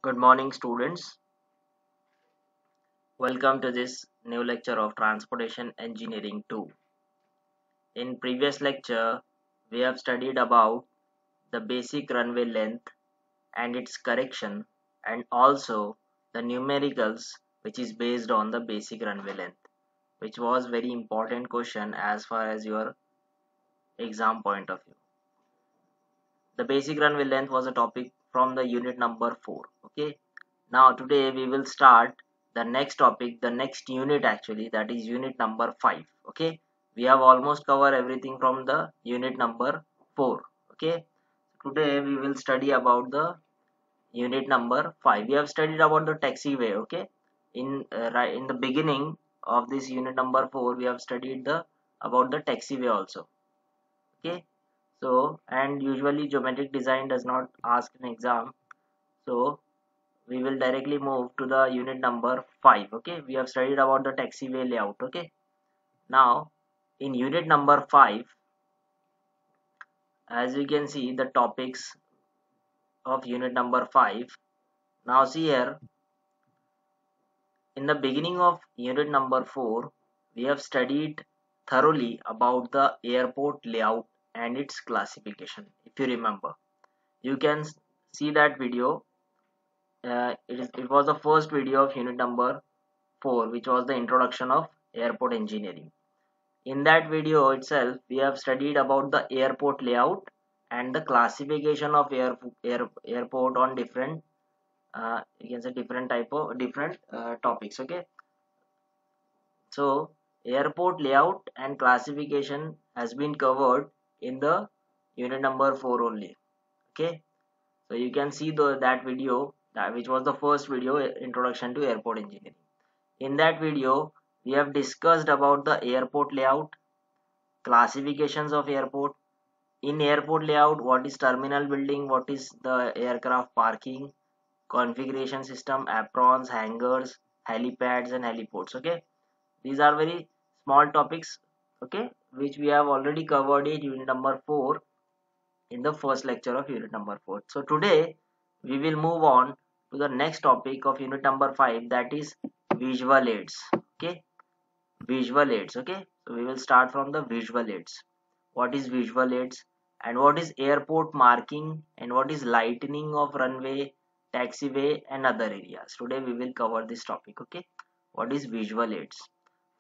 Good morning, students. Welcome to this new lecture of Transportation Engineering 2. In previous lecture, we have studied about the basic runway length and its correction, and also the numericals which is based on the basic runway length, which was very important question as far as your exam point of view. The basic runway length was a topic from the unit number 4. Okay. Now today we will start the next topic, the next unit actually, that is unit number 5. Okay. We have almost covered everything from the unit number 4. Okay. Today we will study about the unit number 5. We have studied about the taxiway. Okay. Right in the beginning of this unit number 4, we have studied the about the taxiway also. Okay. So, and usually geometric design does not ask an exam. So we will directly move to the unit number 5. Okay, we have studied about the taxiway layout. Okay, now in unit number 5, as you can see the topics of unit number 5. Now see here, in the beginning of unit number 4, we have studied thoroughly about the airport layout and its classification. If you remember, you can see that video. It was the first video of unit number 4, which was the introduction of airport engineering. In that video itself, we have studied about the airport layout and the classification of airport on different, you can say different type of different topics. Okay, so airport layout and classification has been covered in the unit number 4 only. Okay, so you can see that video, which was the first video, introduction to airport engineering. In that video, we have discussed about the airport layout, classifications of airport. In airport layout, what is terminal building, what is the aircraft parking, configuration system, aprons, hangars, helipads and heliports. Okay, these are very small topics, okay, which we have already covered in unit number 4 in the first lecture of unit number 4. So today we will move on to the next topic of unit number 5, that is visual aids. Okay, visual aids. Okay, so we will start from the visual aids. What is visual aids and what is airport marking and what is lightening of runway, taxiway and other areas. Today we will cover this topic. Okay, what is visual aids?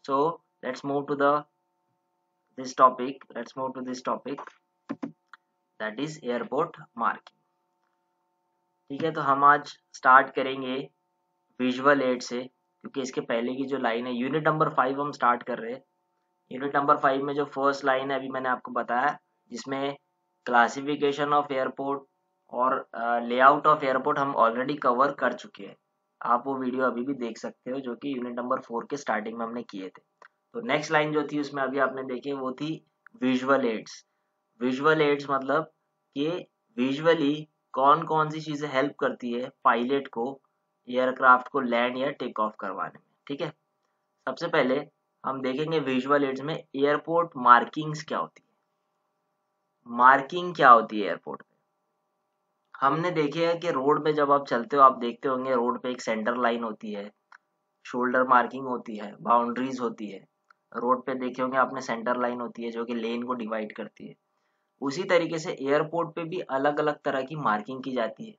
So let's move to the this topic. Let's move to this topic, that is airport marking. ठीक है, तो हम आज start करेंगे visual add से, क्योंकि इसके पहले की जो लाइन है यूनिट नंबर 5 हम स्टार्ट कर रहे हैं। यूनिट नंबर 5 में जो फर्स्ट लाइन है अभी मैंने आपको बताया, जिसमें क्लासिफिकेशन ऑफ एयरपोर्ट और लेआउट ऑफ एयरपोर्ट हम ऑलरेडी कवर कर चुके हैं। आप वो वीडियो अभी भी देख सकते हो, जो कि यूनिट नंबर 4 के स्टार्टिंग में हमने किए थे। तो नेक्स्ट लाइन जो थी उसमें अभी आपने देखे वो थी विजुअल एड्स। विजुअल एड्स मतलब कि विजुअली कौन कौन सी चीजें हेल्प करती है पायलट को एयरक्राफ्ट को लैंड या टेक ऑफ करवाने में। ठीक है, सबसे पहले हम देखेंगे विजुअल एड्स में एयरपोर्ट मार्किंग्स क्या होती है। मार्किंग क्या होती है एयरपोर्ट पे? हमने देखे है कि रोड पे जब आप चलते हो, आप देखते होंगे रोड पे एक सेंटर लाइन होती है, शोल्डर मार्किंग होती है, बाउंड्रीज होती है। रोड पे देखे होंगे आपने सेंटर लाइन होती है जो कि लेन को डिवाइड करती है। उसी तरीके से एयरपोर्ट पे भी अलग अलग तरह की मार्किंग की जाती है।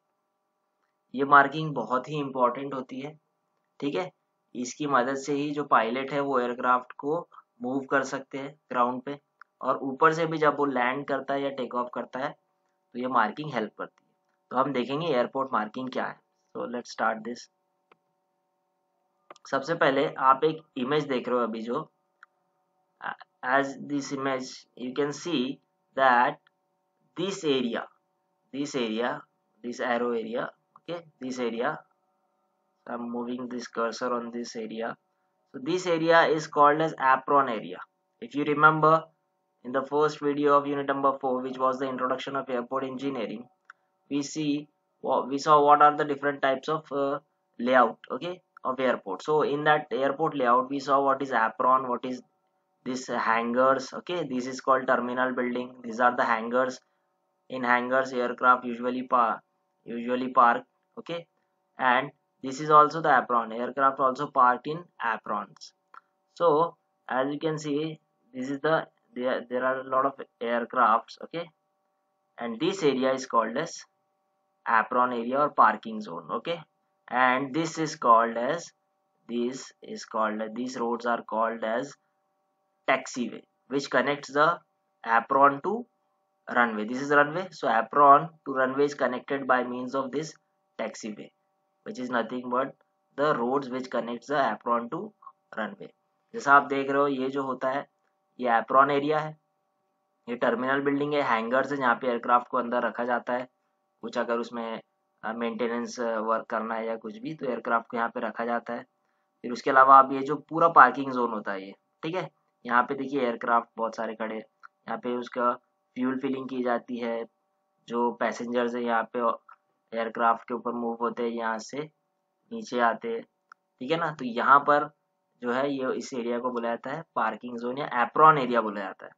ये मार्किंग बहुत ही इंपॉर्टेंट होती है। ठीक है, इसकी मदद से ही जो पायलट है वो एयरक्राफ्ट को मूव कर सकते हैं ग्राउंड पे, और ऊपर से भी जब वो लैंड करता है या टेक ऑफ करता है तो ये मार्किंग हेल्प करती है। तो हम देखेंगे एयरपोर्ट मार्किंग क्या है। So let's start this. सबसे पहले आप एक इमेज देख रहे हो अभी, जो as this image you can see that this area, this area, this arrow area, okay, this area, I'm moving this cursor on this area. So this area is called as apron area. If you remember in the first video of unit number 4, which was the introduction of airport engineering, we saw what are the different types of layout, okay, of airport. So in that airport layout we saw what is apron, what is this hangars. Okay, this is called terminal building. These are the hangars. In hangars aircraft usually park. Okay, and this is also the apron. Aircraft also parked in aprons. So as you can see, this is there are a lot of aircrafts, okay, and this area is called as apron area or parking zone, okay, and this is called as these roads are called as taxiway, which connects the apron to runway. This is runway, so apron to runway is connected by means of this taxiway, which is nothing but the roads which connects the apron to runway. जैसा आप देख रहे हो, ये जो होता है ये एप्रॉन एरिया है, ये टर्मिनल बिल्डिंग है, हैंगर्स है जहाँ पे एयरक्राफ्ट को अंदर रखा जाता है, कुछ अगर उसमें मेंटेनेंस वर्क करना है या कुछ भी, तो एयरक्राफ्ट को यहाँ पे रखा जाता है। फिर उसके अलावा आप ये जो पूरा पार्किंग जोन होता है ये, ठीक है, यहाँ पे देखिए एयरक्राफ्ट बहुत सारे खड़े हैं, यहाँ पे उसका फ्यूल फिलिंग की जाती है, जो पैसेंजर्स है यहाँ पे एयरक्राफ्ट के ऊपर मूव होते हैं, यहाँ से नीचे आते हैं, ठीक है ना। तो यहाँ पर जो है ये इस एरिया को बोला जाता है पार्किंग जोन या एप्रॉन एरिया बोला जाता है।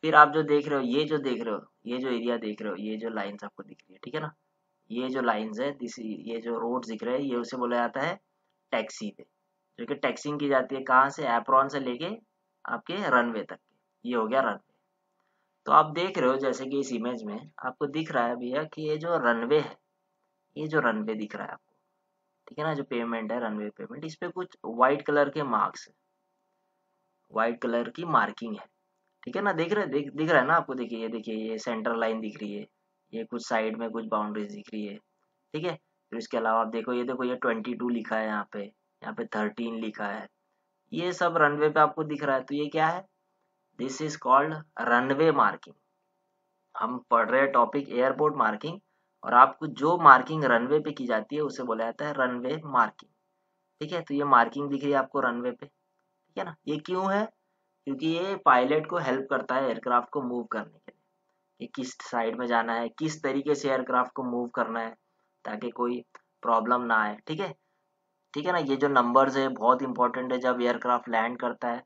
फिर आप जो देख रहे हो, ये जो देख रहे हो, ये जो एरिया देख रहे हो, ये जो लाइन्स आपको दिख रही है, ठीक है ना, ये जो लाइन्स है ये जो रोड दिख रहे हैं, ये उसे बोला जाता है टैक्सी पे, जो कि टैक्सिंग की जाती है कहाँ से, एप्रॉन से लेके आपके रनवे तक के, ये हो गया रनवे। तो आप देख रहे हो जैसे कि इस इमेज में आपको दिख रहा है भैया कि ये जो रनवे है, ये जो रनवे दिख रहा है आपको, ठीक है ना, जो पेमेंट है रनवे पेमेंट, इस पे कुछ व्हाइट कलर के मार्क्स है, व्हाइट कलर की मार्किंग है, ठीक है ना, दिख रहा है ना आपको, देखिए ये सेंटर लाइन दिख रही है, ये कुछ साइड में कुछ बाउंड्रीज दिख रही है, ठीक है। फिर इसके अलावा आप देखो, ये 22 लिखा है यहाँ पे 13 लिखा है, ये सब रनवे पे आपको दिख रहा है, तो ये क्या है, this is called runway marking. हम पढ़ रहे हैं टॉपिक एयरपोर्ट मार्किंग, और आपको जो मार्किंग रनवे पे की जाती है उसे बोला जाता है रनवे मार्किंग, ठीक है। तो ये मार्किंग दिख रही है आपको रनवे पे, ठीक है ना, ये क्यों है, क्योंकि ये पायलट को हेल्प करता है एयरक्राफ्ट को मूव करने के लिए, कि किस साइड में जाना है, किस तरीके से एयरक्राफ्ट को मूव करना है, ताकि कोई प्रॉब्लम ना आए, ठीक है, ठीक है ना। ये जो नंबर्स है बहुत इंपॉर्टेंट है, जब एयरक्राफ्ट लैंड करता है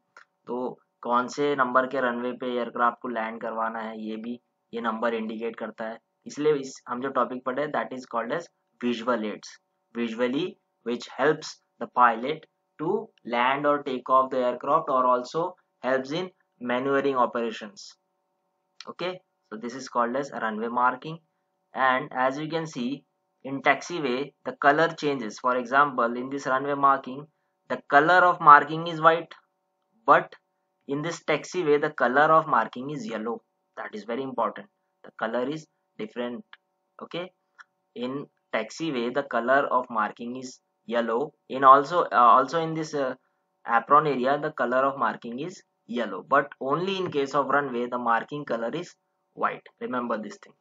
तो कौन से नंबर के रनवे पे एयरक्राफ्ट को लैंड करवाना है, ये भी ये नंबर इंडिकेट करता है। इसलिए हम जो टॉपिक पढ़े that is called as visual aids, visually which helps the pilot to land और टेक ऑफ द एयरक्राफ्ट, और also helps in manoeuvring operations, okay, so this is called as runway marking. And as you can see, in taxiway the color changes. For example, in this runway marking the color of marking is white, but in this taxiway the color of marking is yellow. That is very important, the color is different, okay. In taxiway the color of marking is yellow, in also in this apron area the color of marking is yellow, but only in case of runway the marking color is white. Remember this thing.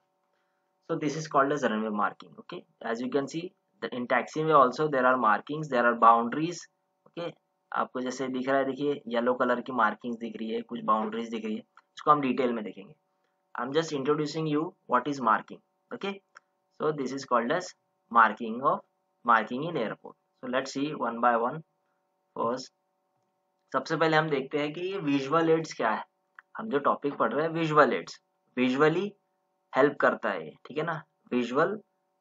So this is called as runway marking, okay. As you can see, in taxiway also there are markings, there are boundaries, okay. आपको जैसे दिख रहा है, देखिए yellow colour की markings दिख रही है, कुछ बाउंड्रीज दिख रही है, इसको हम डिटेल में देखेंगे। I am just introducing you what is marking, okay. So this is called as marking in airport. So let's see one by one. First, सबसे पहले हम देखते हैं कि ये विजुअल एड्स क्या है। हम जो टॉपिक पढ़ रहे हैं विजुअल एड्स, विजुअली हेल्प करता है, ठीक है ना, विजुअल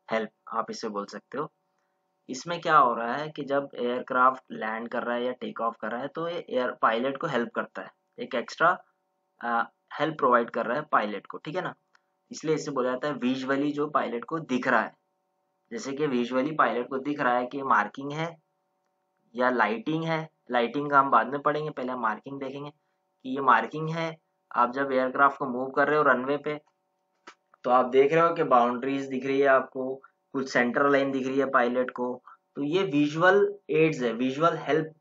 हेल्प आप इसे बोल सकते हो। इसमें क्या हो रहा है कि जब एयरक्राफ्ट लैंड कर रहा है या टेक ऑफ कर रहा है तो ये एयर पायलट को हेल्प करता है, एक एक्स्ट्रा हेल्प प्रोवाइड कर रहा है पायलट को, ठीक है ना, इसलिए इसे बोला जाता है विजुअली जो पायलट को दिख रहा है। जैसे कि विजुअली पायलट को दिख रहा है कि मार्किंग है या लाइटिंग है, लाइटिंग का हम बाद में पढ़ेंगे, पहले हम मार्किंग देखेंगे कि ये मार्किंग है। आप जब एयरक्राफ्ट को मूव कर रहे हो रनवे पे तो आप देख रहे हो कि बाउंड्रीज दिख रही है आपको, कुछ सेंटर लाइन दिख रही है पायलट को, तो ये विजुअल एड्स है, विजुअल हेल्प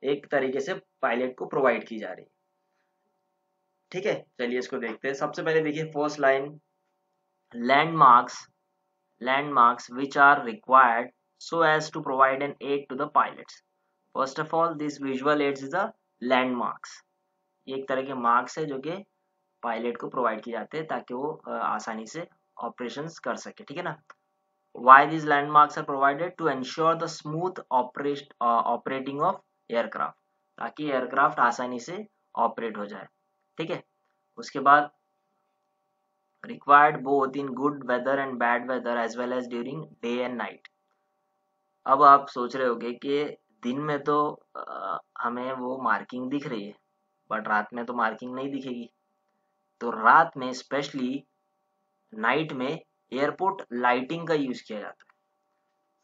एक तरीके से पायलट को प्रोवाइड की जा रही है, ठीक है। चलिए इसको देखते हैं। सबसे पहले देखिए first line, landmarks which are required so as to provide an aid to the pilots. First of all, this visual aids is a landmarks. ये एक तरह के मार्क्स है जो कि पायलट को प्रोवाइड किए जाते हैं ताकि वो आसानी से ऑपरेशंस कर सके, ठीक है ना। Why these landmarks are provided? To ensure the smooth operating of aircraft, ताकि एयरक्राफ्ट आसानी से ऑपरेट हो जाए, ठीक है। उसके बाद required both in good weather and bad weather as well as during day and night. अब आप सोच रहे होगे कि दिन में तो हमें वो मार्किंग दिख रही है, बट रात में तो मार्किंग नहीं दिखेगी। तो रात में स्पेशली नाइट में एयरपोर्ट लाइटिंग का यूज किया जाता है।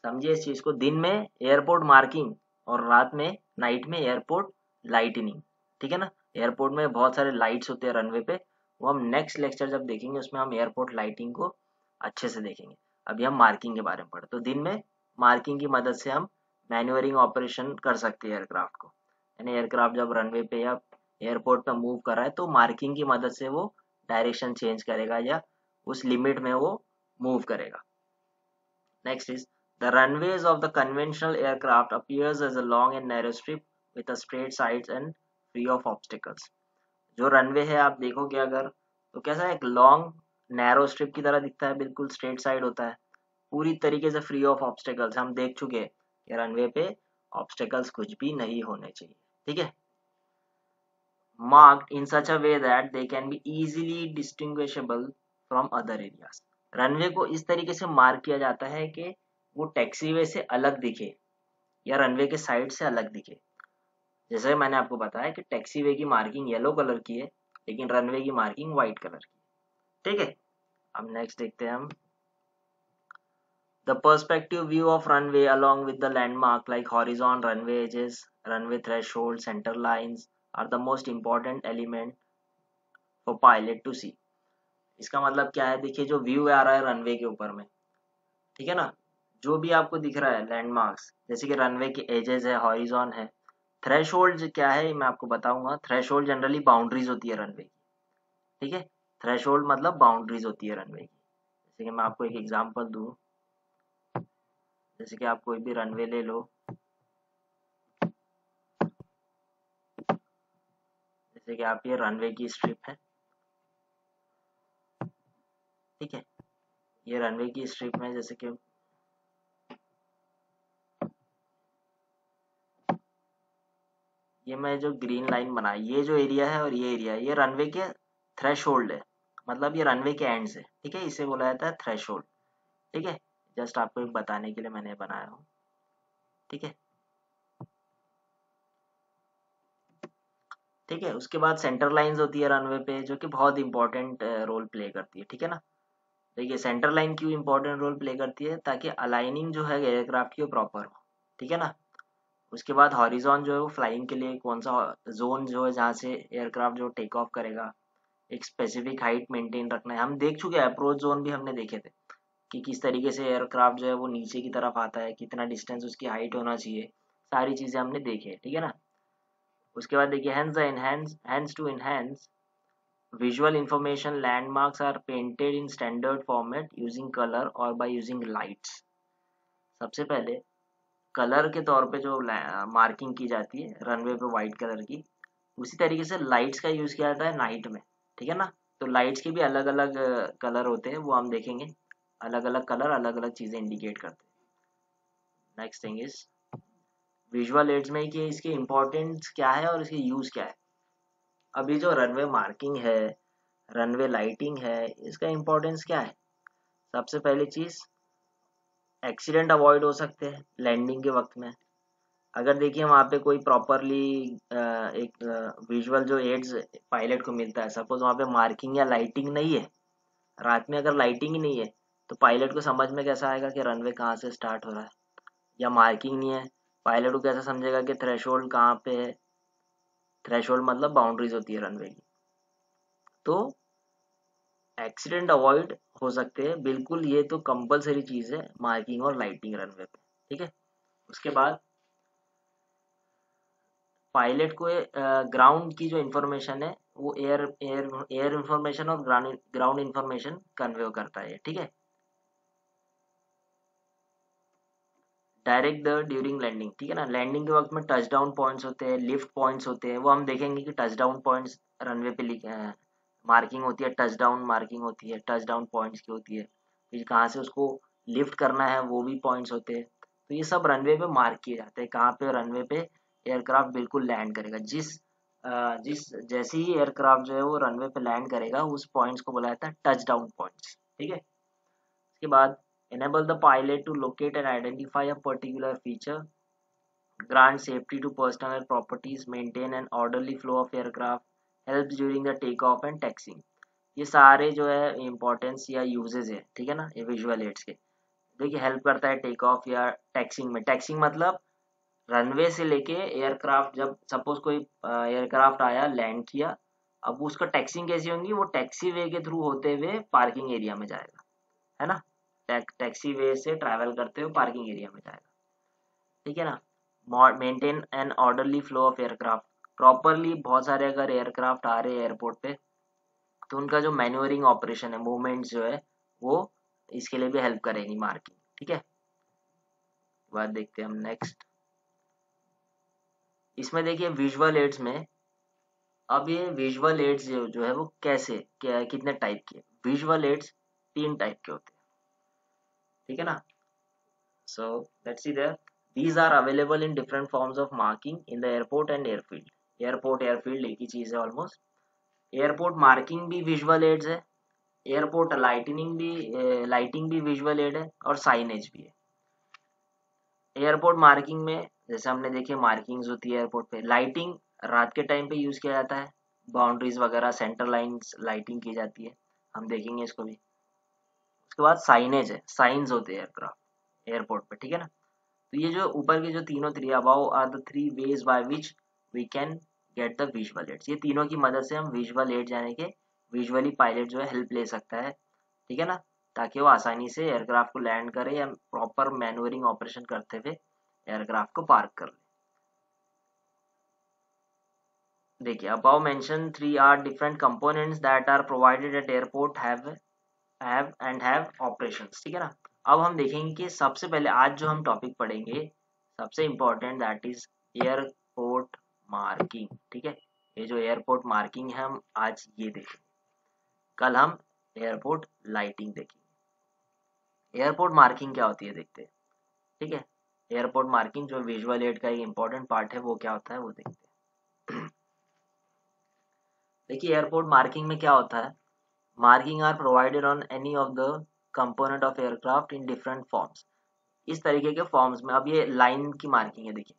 समझिए इस चीज को, दिन में एयरपोर्ट मार्किंग और रात में नाइट में एयरपोर्ट लाइटनिंग। ठीक है ना। एयरपोर्ट में बहुत सारे लाइट्स होते हैं रनवे पे, वो हम नेक्स्ट लेक्चर जब देखेंगे उसमें हम एयरपोर्ट लाइटिंग को अच्छे से देखेंगे। अभी हम मार्किंग के बारे में पढ़े। तो दिन में मार्किंग की मदद से हम मैन्यूवरिंग ऑपरेशन कर सकते हैं एयरक्राफ्ट को, यानी एयरक्राफ्ट जब रनवे पे या एयरपोर्ट पे मूव कर रहा है तो मार्किंग की मदद से वो डायरेक्शन चेंज करेगा या उस लिमिट में वो मूव करेगा। Next is the runways of the conventional aircraft appears as a long and narrow strip with a straight sides and free of obstacles। जो रनवे है आप देखोगे अगर तो कैसा है, एक लॉन्ग नैरो स्ट्रिप की तरह दिखता है, बिल्कुल स्ट्रेट साइड होता है, पूरी तरीके से फ्री ऑफ ऑब्स्टेकल्स। हम देख चुके हैं कि रनवे पे ऑब्स्टेकल्स कुछ भी नहीं होने चाहिए। ठीक है। Marked in such a way that they can be easily distinguishable from other areas। Runway को इस तरीके से मार्क किया जाता है कि वो टैक्सीवे से अलग दिखे या रनवे के साइड से अलग दिखे। जैसे मैंने आपको बताया कि टैक्सीवे की मार्किंग येलो कलर की है लेकिन रनवे की मार्किंग व्हाइट कलर की। ठीक है। अब नेक्स्ट देखते हैं हम the perspective view of runway along with the landmark like horizon, runway edges, runway threshold, center lines are the most important element for pilot to see। इसका मतलब क्या है, देखिए जो व्यू आ रहा है रनवे के ऊपर में, ठीक है ना, जो भी आपको दिख रहा है लैंडमार्क्स, जैसे कि रनवे के एजेस है, हॉरिजॉन है, थ्रेशोल्ड क्या है मैं आपको बताऊंगा। थ्रेशोल्ड जनरली बाउंड्रीज होती है रनवे की। ठीक है। थ्रेशोल्ड मतलब बाउंड्रीज होती है रनवे की। जैसे कि मैं आपको एक एग्जांपल दूं, जैसे कि आप कोई भी रनवे ले लो, जैसे कि आप ये रनवे की स्ट्रिप है। ठीक है। ये रनवे की स्ट्रिप में जैसे कि ये मैं जो ग्रीन लाइन बनाई, ये जो एरिया है और ये एरिया है, ये रनवे के थ्रेशोल्ड है, मतलब ये रनवे के एंड से। ठीक है। इसे बोला जाता है थ्रेशोल्ड। ठीक है। जस्ट आपको एक बताने के लिए मैंने बनाया हूँ। ठीक है। ठीक है। उसके बाद सेंटर लाइंस होती है रनवे पे जो कि बहुत इंपॉर्टेंट रोल प्ले करती है। ठीक है ना। देखिए सेंटर लाइन क्यों इंपॉर्टेंट रोल प्ले करती है, ताकि अलाइनिंग जो है एयरक्राफ्ट की वो प्रॉपर हो। ठीक है ना। उसके बाद हॉरिजॉन जो है वो फ्लाइंग के लिए कौन सा जोन जो है जहाँ से एयरक्राफ्ट जो टेक ऑफ करेगा, एक स्पेसिफिक हाइट मेंटेन रखना है। हम देख चुके हैं, अप्रोच जोन भी हमने देखे थे कि किस तरीके से एयरक्राफ्ट जो है वो नीचे की तरफ आता है, कितना डिस्टेंस उसकी हाइट होना चाहिए, सारी चीजें हमने देखी है। ठीक है ना। उसके बाद देखिए hands to enhance visual information, landmarks are painted in standard format using color or by using lights। सबसे पहले कलर के तौर पे जो मार्किंग की जाती है रनवे पे व्हाइट कलर की, उसी तरीके से लाइट्स का यूज किया जाता है नाइट में। ठीक है ना। तो लाइट्स के भी अलग अलग कलर होते हैं, वो हम देखेंगे। अलग अलग कलर अलग अलग चीजें इंडिकेट करते हैं। Next thing is visual aids में कि इसकी इंपॉर्टेंस क्या है और इसकी यूज क्या है। अभी जो रनवे मार्किंग है, रनवे लाइटिंग है, इसका इंपॉर्टेंस क्या है। सबसे पहली चीज, एक्सीडेंट अवॉइड हो सकते हैं लैंडिंग के वक्त में। अगर देखिए वहाँ पे कोई प्रॉपरली एक विजुअल जो एड्स पायलट को मिलता है, सपोज वहाँ पे मार्किंग या लाइटिंग नहीं है, रात में अगर लाइटिंग ही नहीं है तो पायलट को समझ में कैसा आएगा कि रनवे कहाँ से स्टार्ट हो रहा है। या मार्किंग नहीं है, पायलट को कैसे समझेगा कि थ्रेशोल्ड कहाँ पे है। थ्रेशोल्ड मतलब बाउंड्रीज होती है रनवे की। तो एक्सीडेंट अवॉइड हो सकते हैं बिल्कुल, ये तो कंपलसरी चीज है, मार्किंग और लाइटिंग रनवे पे। ठीक है। उसके बाद पायलट को ग्राउंड की जो इन्फॉर्मेशन है वो एयर एयर एयर इन्फॉर्मेशन और ग्राउंड इन्फॉर्मेशन कन्वे करता है। ठीक है। Direct the during landing. ठीक है ना। लैंडिंग के वक्त में टच डाउन पॉइंट्स होते हैं, लिफ्ट पॉइंट्स होते हैं, वो हम देखेंगे कि टच डाउन पॉइंट्स रनवे पे मार्किंग होती है, टच डाउन मार्किंग होती है, टच डाउन पॉइंट्स की होती है, फिर कहाँ से उसको लिफ्ट करना है वो भी पॉइंट्स होते हैं। तो ये सब रनवे पे मार्क किए जाते हैं, कहाँ पे रनवे पे एयरक्राफ्ट बिल्कुल लैंड करेगा। जिस जैसे ही एयरक्राफ्ट जो है वो रनवे पे लैंड करेगा उस पॉइंट्स को बोला जाता है टच डाउन पॉइंट्स। ठीक है। उसके बाद enable the pilot to locate and identify a particular feature, grant safety to personal properties, maintain an orderly flow of aircraft, helps during the takeoff and taxiing। ये सारे जो है इम्पोर्टेंस या uses है, ठीक है ना, ये विजुअल एड्स के। देखिए हेल्प करता है टेक ऑफ या टैक्सिंग में। टैक्सिंग मतलब रनवे से लेके एयरक्राफ्ट, जब सपोज कोई एयरक्राफ्ट आया लैंड किया, अब उसका टैक्सिंग कैसी होगी, वो टैक्सी वे के थ्रू होते हुए पार्किंग एरिया में जाएगा, है ना, टैक्सी वे से ट्रैवल करते हुए पार्किंग एरिया में जाएगा, ठीक है ना। Maintain an orderly flow of aircraft, properly बहुत सारे अगर एयरक्राफ्ट आ रहे हैं एयरपोर्ट पे तो उनका जो मैन्यूवरिंग ऑपरेशन है, मूवमेंट्स जो है वो इसके लिए भी हेल्प करेगी मार्किंग, ठीक है। बात देखते हैं हम नेक्स्ट। इसमें देखिए विजुअल एड्स में, अब ये विजुअल एड्स जो है वो कैसे क्या कितने टाइप के, विजुअल एड्स 3 टाइप के होते हैं, ठीक है ना। So let's see there, these are available in different forms of marking in the airport and airfield। Airport airfield एक ही चीज है ऑलमोस्ट। एयरपोर्ट मार्किंग भी विजुअल एड्स है, एयरपोर्ट लाइटिंग भी विजुअल एड है, और साइनेज भी है। एयरपोर्ट मार्किंग में जैसे हमने देखे मार्किंग्स होती है एयरपोर्ट पे, लाइटिंग रात के टाइम पे यूज किया जाता है, बाउंड्रीज वगैरह सेंटर लाइंस लाइटिंग की जाती है, हम देखेंगे इसको भी। उसके बाद साइनेज है, साइंस होते हैं एयरक्राफ्ट एयरपोर्ट पे, ठीक है ना। तो ये जो ऊपर के जो तीनों three above are the 3 ways by which we can get the visual aids. ये तीनों की मदद से हम विजुअल एड यानी कि विजुअली पायलट जो है हेल्प ले सकता है, ठीक है ना, ताकि वो आसानी से एयरक्राफ्ट को लैंड करे या प्रॉपर मैनुअरिंग ऑपरेशन करते हुए एयरक्राफ्ट को पार्क कर ले। देखिए above mention 3 are different components that are provided at airport have operations, ठीक है ना। अब हम देखेंगे कि सबसे पहले आज जो हम टॉपिक पढ़ेंगे सबसे important that is airport marking, ठीक है। ये जो एयरपोर्ट मार्किंग है हम आज ये देखेंगे, कल हम एयरपोर्ट लाइटिंग देखेंगे। एयरपोर्ट मार्किंग क्या होती है देखते हैं, ठीक है। एयरपोर्ट मार्किंग जो विजुअल एड का एक इम्पोर्टेंट पार्ट है वो क्या होता है वो देखते हैं। देखिए एयरपोर्ट मार्किंग में क्या होता है, marking are provided on any of the component of aircraft in different forms. इस तरीके के फॉर्म्स में, अब ये लाइन की मार्किंग है, देखिए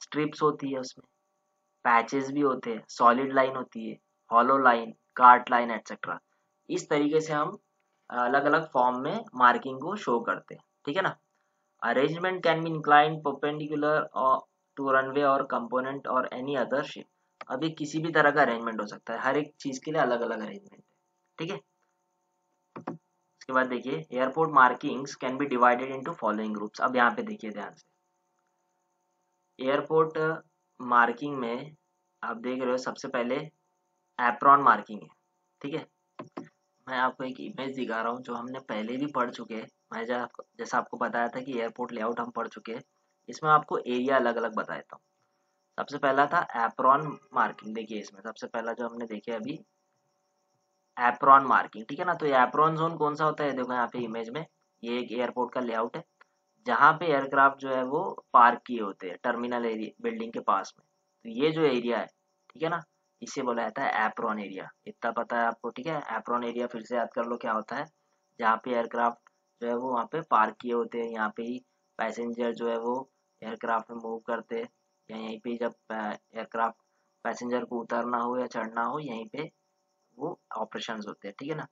स्ट्रिप्स होती है उसमें, पैचेस भी होते हैं, सॉलिड लाइन होती है, hollow line, cart line etcetera. इस तरीके से हम अलग अलग फॉर्म में मार्किंग को शो करते हैं, ठीक है ना। Arrangement can be inclined perpendicular to runway और कंपोनेंट और एनी अदर शिप। अभी किसी भी तरह का अरेंजमेंट हो सकता है, हर एक चीज के लिए अलग अलग अरेंजमेंट है, ठीक है। उसके बाद देखिए airport markings can be divided into following groups. अब यहाँ पे देखिए ध्यान से, एयरपोर्ट मार्किंग में आप देख रहे हो सबसे पहले एप्रॉन मार्किंग है, ठीक है। मैं आपको एक इमेज दिखा रहा हूँ जो हमने पहले भी पढ़ चुके हैं। मैं जैसा आपको बताया था कि एयरपोर्ट लेआउट हम पढ़ चुके हैं, इसमें आपको एरिया अलग अलग बता देता हूँ। सबसे पहला था एप्रॉन मार्किंग, देखिए इसमें सबसे पहला जो हमने देखे अभी एप्रॉन मार्किंग, ठीक है ना। तो ये एप्रॉन जोन कौन सा होता है, देखो यहाँ पे इमेज में ये एक एयरपोर्ट का लेआउट है जहाँ पे एयरक्राफ्ट जो है वो पार्क किए होते हैं टर्मिनल एरिया बिल्डिंग के पास में। तो ये जो एरिया है, ठीक है ना, इसे बोला जाता है एप्रॉन एरिया। इतना पता है आपको, ठीक है। एप्रॉन एरिया फिर से याद कर लो क्या होता है, जहाँ पे एयरक्राफ्ट जो है वो वहाँ पे पार्क किए होते हैं, यहाँ पे ही पैसेंजर जो है वो एयरक्राफ्ट में मूव करते हैं, या यहीं पे जब एयरक्राफ्ट पैसेंजर को उतरना हो या चढ़ना हो यहीं पे वो ऑपरेशंस होते हैं, ठीक है ना।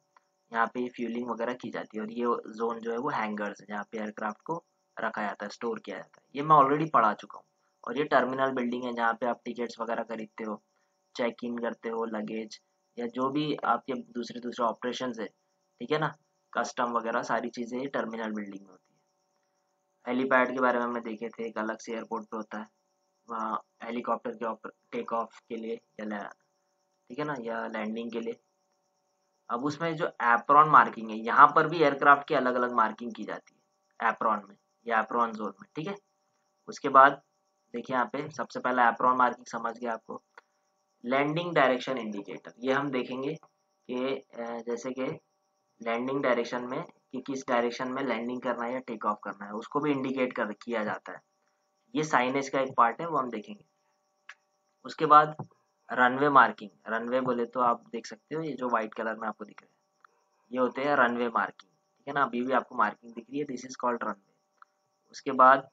यहाँ पे फ्यूलिंग वगैरह की जाती है, और ये जोन जो है वो हैंगर्स है जहाँ पे एयरक्राफ्ट को रखा जाता है, स्टोर किया जाता है। ये मैं ऑलरेडी पढ़ा चुका हूँ। और ये टर्मिनल बिल्डिंग है जहाँ पे आप टिकट्स वगैरह खरीदते हो, चेक इन करते हो लगेज, या जो भी आपके दूसरे दूसरे ऑपरेशन है, ठीक है ना, कस्टम वगैरह सारी चीज़ें ये टर्मिनल बिल्डिंग में होती है। हेलीपैड के बारे में हमने देखे थे, एक अलग से एयरपोर्ट पे होता है, वहाँ हेलीकॉप्टर के टेक ऑफ के लिए या ठीक है ना, या लैंडिंग के लिए। अब उसमें जो एप्रॉन मार्किंग है, यहाँ पर भी एयरक्राफ्ट की अलग अलग मार्किंग की जाती है एप्रॉन में या एप्रॉन जोन में, ठीक है। उसके बाद देखिए यहाँ पे सबसे पहला एप्रॉन मार्किंग समझ गया आपको। लैंडिंग डायरेक्शन इंडिकेटर, ये हम देखेंगे कि जैसे कि लैंडिंग डायरेक्शन में कि किस डायरेक्शन में लैंडिंग करना है या टेक ऑफ करना है, उसको भी इंडिकेट कर किया जाता है। ये साइनेज का एक पार्ट है, वो हम देखेंगे। उसके बाद रनवे मार्किंग, रनवे बोले तो आप देख सकते हो ये जो व्हाइट कलर में आपको दिख रहा है, ये होते हैं रनवे मार्किंग, ठीक है ना, अभी भी आपको मार्किंग दिख रही है, दिस इज कॉल्ड रनवे। उसके बाद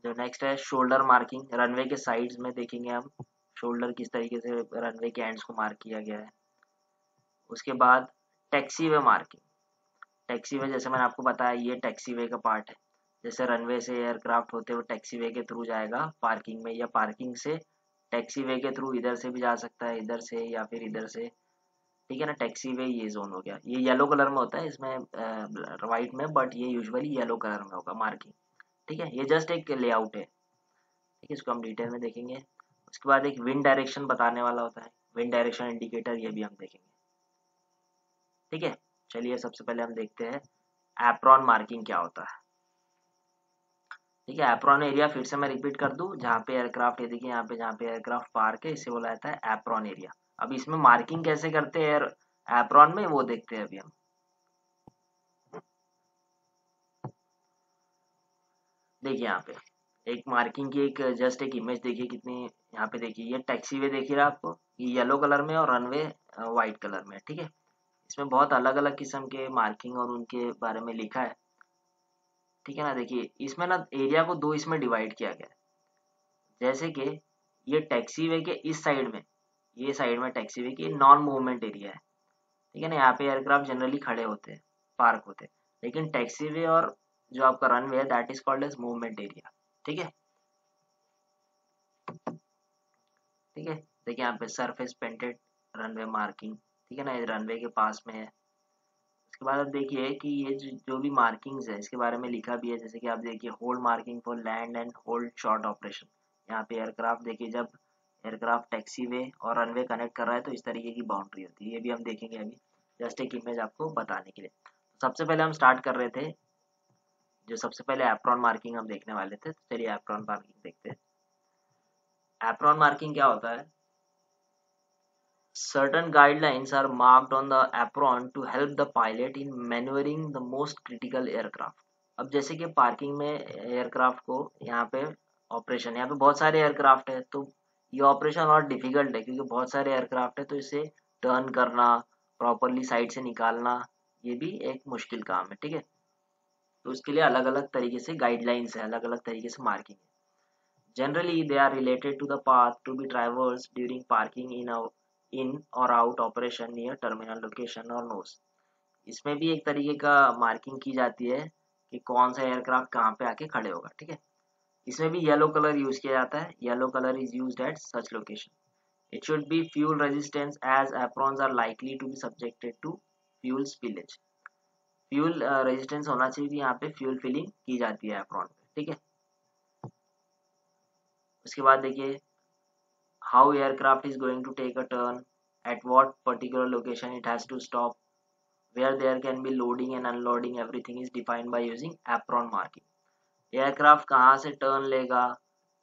जो नेक्स्ट है शोल्डर मार्किंग, रनवे के साइड्स में देखेंगे हम शोल्डर किस तरीके से रनवे के एंड्स को मार्क किया गया है। उसके बाद टैक्सी वे मार्किंग, टैक्सी वे जैसे मैंने आपको बताया ये टैक्सी वे का पार्ट है, जैसे रनवे से एयरक्राफ्ट होते हुए टैक्सी वे के थ्रू जाएगा पार्किंग में, या पार्किंग से टैक्सी वे के थ्रू इधर से भी जा सकता है, इधर से या फिर इधर से, ठीक है ना। टैक्सी वे ये जोन हो गया, ये येलो कलर में होता है, इसमें वाइट में, बट ये यूजुअली येलो कलर में होगा मार्किंग, ठीक है। ये जस्ट एक लेआउट है, ठीक है, इसको हम डिटेल में देखेंगे। उसके बाद एक विंड डायरेक्शन बताने वाला होता है, विंड डायरेक्शन इंडिकेटर, ये भी हम देखेंगे, ठीक है। चलिए सबसे पहले हम देखते हैं एप्रॉन मार्किंग क्या होता है, ठीक है। एप्रॉन एरिया फिर से मैं रिपीट कर दूं, जहाँ पे एयरक्राफ्ट, ये देखिए यहाँ पे जहाँ पे एयरक्राफ्ट पार्क है, इसे बोला जाता है एप्रॉन एरिया। अब इसमें मार्किंग कैसे करते हैं एप्रॉन में, वो देखते हैं अभी हम। देखिए यहाँ पे एक मार्किंग की एक जस्ट एक इमेज देखिए कितनी, यहाँ पे देखिए ये टैक्सी वे देखिए आपको, ये येलो कलर में और रनवे व्हाइट कलर में, ठीक है। इसमें बहुत अलग अलग किस्म के मार्किंग और उनके बारे में लिखा है, ठीक है ना। देखिए इसमें ना एरिया को दो इसमें डिवाइड किया गया है, जैसे कि ये टैक्सी वे के इस साइड में, ये साइड में टैक्सी वे की नॉन मूवमेंट एरिया है, ठीक है ना, यहाँ पे एयरक्राफ्ट जनरली खड़े होते हैं, पार्क होते हैं। लेकिन टैक्सी वे और जो आपका रनवे है that is called as movement area, ठीक है, ठीक है। देखिए यहाँ पे सरफेस पेंटेड रनवे मार्किंग, ठीक है ना, ये रनवे के पास में है। उसके बाद आप देखिए कि ये जो भी मार्किंग्स है इसके बारे में लिखा भी है, जैसे कि आप देखिए hold marking for land and hold short operation. यहाँ पे एयरक्राफ्ट देखिए, जब एयरक्राफ्ट टैक्सी वे और रनवे कनेक्ट कर रहा है तो इस तरीके की बाउंड्री होती है, ये भी हम देखेंगे अभी, जस्ट एक इमेज आपको बताने के लिए। सबसे पहले हम स्टार्ट कर रहे थे, जो सबसे पहले एप्रॉन मार्किंग हम देखने वाले थे, तो चलिए एप्रॉन मार्किंग देखते हैं। एप्रॉन मार्किंग क्या होता है? Certain guidelines are marked on the apron to help the pilot in maneuvering the most critical aircraft. अब जैसे कि पार्किंग में एयरक्राफ्ट को यहाँ पे ऑपरेशन, यहाँ पे बहुत सारे एयरक्राफ्ट है, तो ये ऑपरेशन और डिफिकल्ट है क्योंकि बहुत सारे एयरक्राफ्ट है, तो इसे टर्न करना, प्रॉपरली साइड से निकालना, ये भी एक मुश्किल काम है, ठीक है। तो उसके लिए अलग अलग तरीके से गाइडलाइंस है, अलग अलग तरीके से मार्किंग है। Generally, they are related to the path to be traversed during parking in or out operation near terminal location or nose. इसमें भी एक तरीके का मार्किंग की जाती है कि कौन सा एयरक्राफ्ट कहाँ पे आके खड़े होगा, ठीक है। इसमें भी येलो कलर यूज किया जाता है, yellow colour is used at such location. It should be fuel resistance as aprons are likely to be subjected to fuel spillage. Fuel resistance होना चाहिए कि यहाँ पे फ्यूल फिलिंग की जाती है एप्रॉन पे, ठीक है। उसके बाद देखिए how aircraft is going to take a turn, at what particular location it has to stop, where there can be loading and unloading, everything is defined by using apron marking. Aircraft कहाँ से turn लेगा,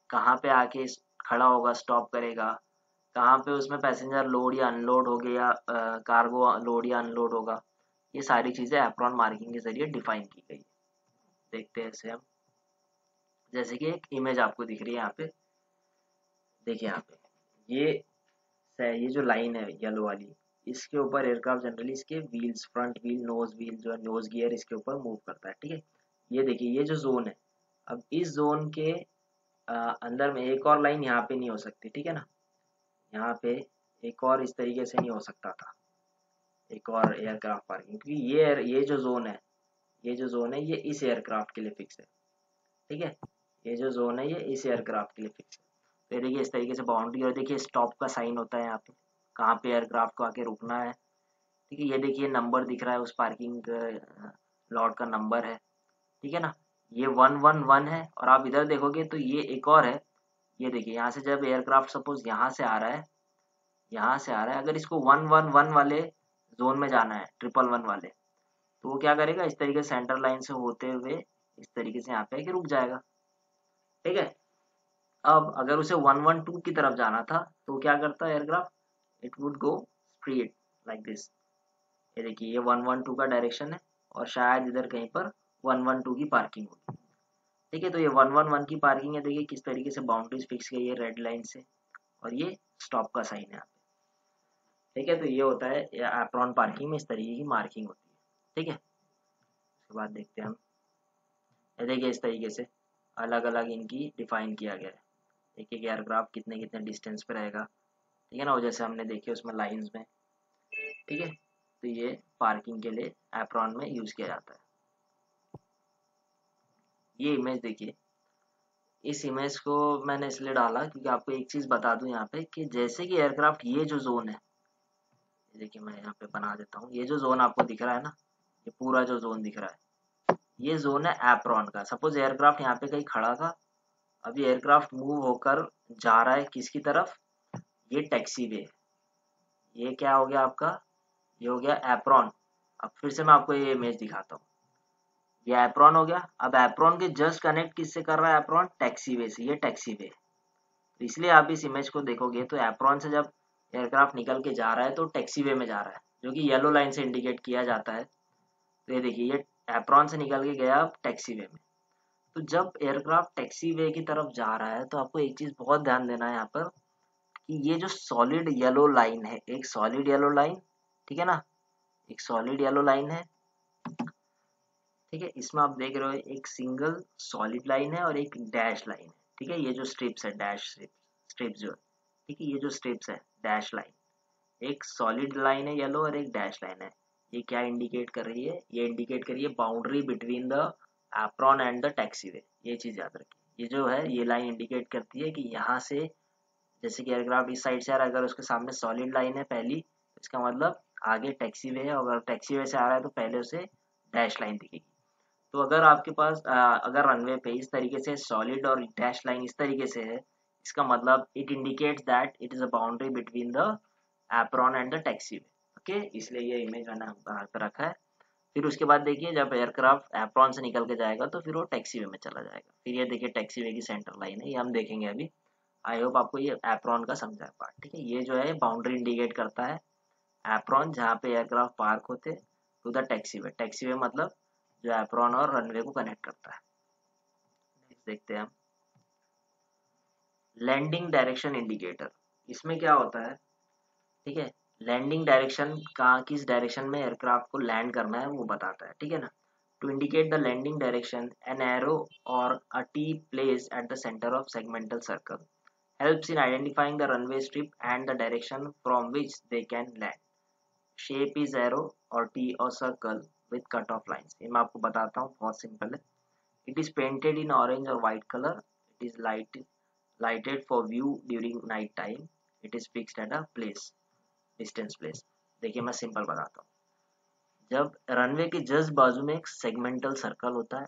कहाँ पे आके खड़ा होगा, stop करेगा, कहाँ पे उसमें पैसेंजर लोड या अनलोड हो गया, कार्गो लोड या अनलोड होगा, ये सारी चीजें एप्रॉन मार्किंग के जरिए डिफाइन की गई है। देखते हैं इसे हम, जैसे कि एक इमेज आपको दिख रही है यहाँ पे, देखिए यहाँ पे ये जो लाइन है येलो वाली, इसके ऊपर एयरक्राफ्ट जनरली इसके wheels, front wheel, nose wheel जो है, नोज गियर इसके ऊपर मूव करता है, ठीक है। ये देखिए ये जो जोन है, अब इस जोन के अंदर में एक और लाइन यहाँ पे नहीं हो सकती, ठीक है ना, यहाँ पे एक और इस तरीके से नहीं हो सकता था, एक और एयरक्राफ्ट पार्किंग, क्योंकि ये जो जोन है, ये जो जोन है ये इस एयरक्राफ्ट के लिए फिक्स है, ठीक है। ये जो जोन है ये इस एयरक्राफ्ट के लिए फिक्स है। तो देखिए इस तरीके से बाउंड्री, और देखिए स्टॉप का साइन होता है यहाँ पे, कहाँ पे एयरक्राफ्ट को आके रुकना है, ठीक है। ये देखिए नंबर दिख रहा है, उस पार्किंग लॉट का नंबर है, ठीक है ना, ये 111 है। और आप इधर देखोगे तो ये एक और है, ये देखिए यहाँ से जब एयरक्राफ्ट सपोज यहाँ से आ रहा है, यहाँ से आ रहा है, अगर इसको 111 वाले जोन में जाना है, 111 वाले, तो वो क्या करेगा, इस तरीके से सेंटर लाइन से होते हुए इस तरीके से यहाँ पे आके रुक जाएगा, ठीक है। अब अगर उसे 112 की तरफ जाना था तो क्या करता है aircraft, it would go straight like this. ये देखिए ये 112 का डायरेक्शन है, और शायद इधर कहीं पर 112 की पार्किंग होगी, ठीक है। तो ये 111 की पार्किंग है, देखिए किस तरीके से बाउंड्रीज फिक्स की है रेड लाइन से, और ये स्टॉप का साइन है यहाँ पे, ठीक है। तो ये होता है एप्रॉन पार्किंग में इस तरीके की मार्किंग होती है, ठीक है। उसके बाद देखते हैं हम, ये देखिए इस तरीके से अलग अलग इनकी डिफाइन किया गया है, एक एक एयरक्राफ्ट कितने कितने डिस्टेंस पे रहेगा, ठीक है ना, और जैसे हमने देखिए उसमें लाइंस में, ठीक है। तो ये पार्किंग के लिए एप्रॉन में यूज किया जाता है। ये इमेज देखिए, इस इमेज को मैंने इसलिए डाला क्योंकि आपको एक चीज बता दूं यहाँ पे कि जैसे कि एयरक्राफ्ट, ये जो जोन है, ये देखिए मैं यहाँ पे बना देता हूँ, ये जो जोन आपको दिख रहा है ना, ये पूरा जो जोन दिख रहा है, ये जोन है एप्रॉन का। सपोज एयरक्राफ्ट यहाँ पे कहीं खड़ा था, अभी एयरक्राफ्ट मूव होकर जा रहा है किसकी तरफ, ये टैक्सी वे, ये क्या हो गया आपका, ये हो गया एप्रॉन। अब फिर से मैं आपको ये इमेज दिखाता हूँ, ये एप्रॉन हो गया। अब एप्रॉन के जस्ट कनेक्ट किससे कर रहा है एप्रॉन, टैक्सी वे से, ये टैक्सी वे। तो इसलिए आप इस इमेज को देखोगे तो एप्रॉन से जब एयरक्राफ्ट निकल के जा रहा है तो टैक्सी वे में जा रहा है, जो कि येलो लाइन से इंडिकेट किया जाता है। तो ये देखिए ये एप्रॉन से निकल के गया अब टैक्सी वे में। तो जब एयरक्राफ्ट टैक्सी वे की तरफ जा रहा है तो आपको एक चीज बहुत ध्यान देना है यहाँ पर, कि ये जो सॉलिड येलो लाइन है, एक सॉलिड येलो लाइन, ठीक है ना, एक सॉलिड येलो लाइन है, ठीक है, इसमें आप देख रहे हो एक सिंगल सॉलिड लाइन है और एक डैश लाइन है, ठीक है, ये जो स्ट्रिप्स है डैश स्ट्रिप्स जो है, ठीक है, ये जो स्ट्रिप्स है डैश लाइन, एक सॉलिड लाइन है येलो और एक डैश लाइन है। ये क्या इंडिकेट कर रही है, ये इंडिकेट कर रही है boundary between the apron and the taxiway. ये चीज याद रखिए, ये जो है ये लाइन इंडिकेट करती है कि यहाँ से, जैसे कि एयरक्राफ्ट इस साइड से आ रहा है, अगर उसके सामने सॉलिड लाइन है पहली, तो इसका मतलब आगे टैक्सी वे है, और अगर टैक्सी वे से आ रहा है तो पहले उसे डैश लाइन दिखेगी। तो अगर आपके पास अगर रनवे पे इस तरीके से सॉलिड और डैश लाइन इस तरीके से है, इसका मतलब it indicates that it is a boundary between the apron and the taxi way. Okay, इसलिए ये इमेज मैंने बना कर रखा है। फिर उसके बाद देखिए जब एयरक्राफ्ट एप्रॉन से निकल के जाएगा तो फिर वो टैक्सी वे में चला जाएगा। फिर ये देखिए टैक्सी वे की सेंटर लाइन है, ये हम देखेंगे अभी। आई होप आपको ये एप्रॉन का समझा है पार्ट, ठीक है। ये जो है बाउंड्री इंडिकेट करता है एप्रॉन, जहाँ पे एयरक्राफ्ट पार्क होते, to the taxiway. Taxiway मतलब जो एप्रॉन और रनवे को कनेक्ट करता है। नेक्स्ट देखते हैं हम, लैंडिंग डायरेक्शन इंडिकेटर। इसमें क्या होता है, ठीक है, लैंडिंग डायरेक्शन कहाँ, किस डायरेक्शन में एयरक्राफ्ट को लैंड करना है वो बताता है, ठीक है ना। To indicate the landing direction, an arrow और a T place at the centre of segmental circle helps in identifying the runway strip and the direction from which they can land. Shape is arrow or T or circle with cut off lines. ये मैं आपको बताता हूँ, बहुत simple है। It is painted in orange or white color. It is lighted for view during night time. It is fixed at a place, distance place. देखिए मैं simple बताता हूँ। जब रनवे के जस्ट बाजू में एक सेगमेंटल सर्कल होता है,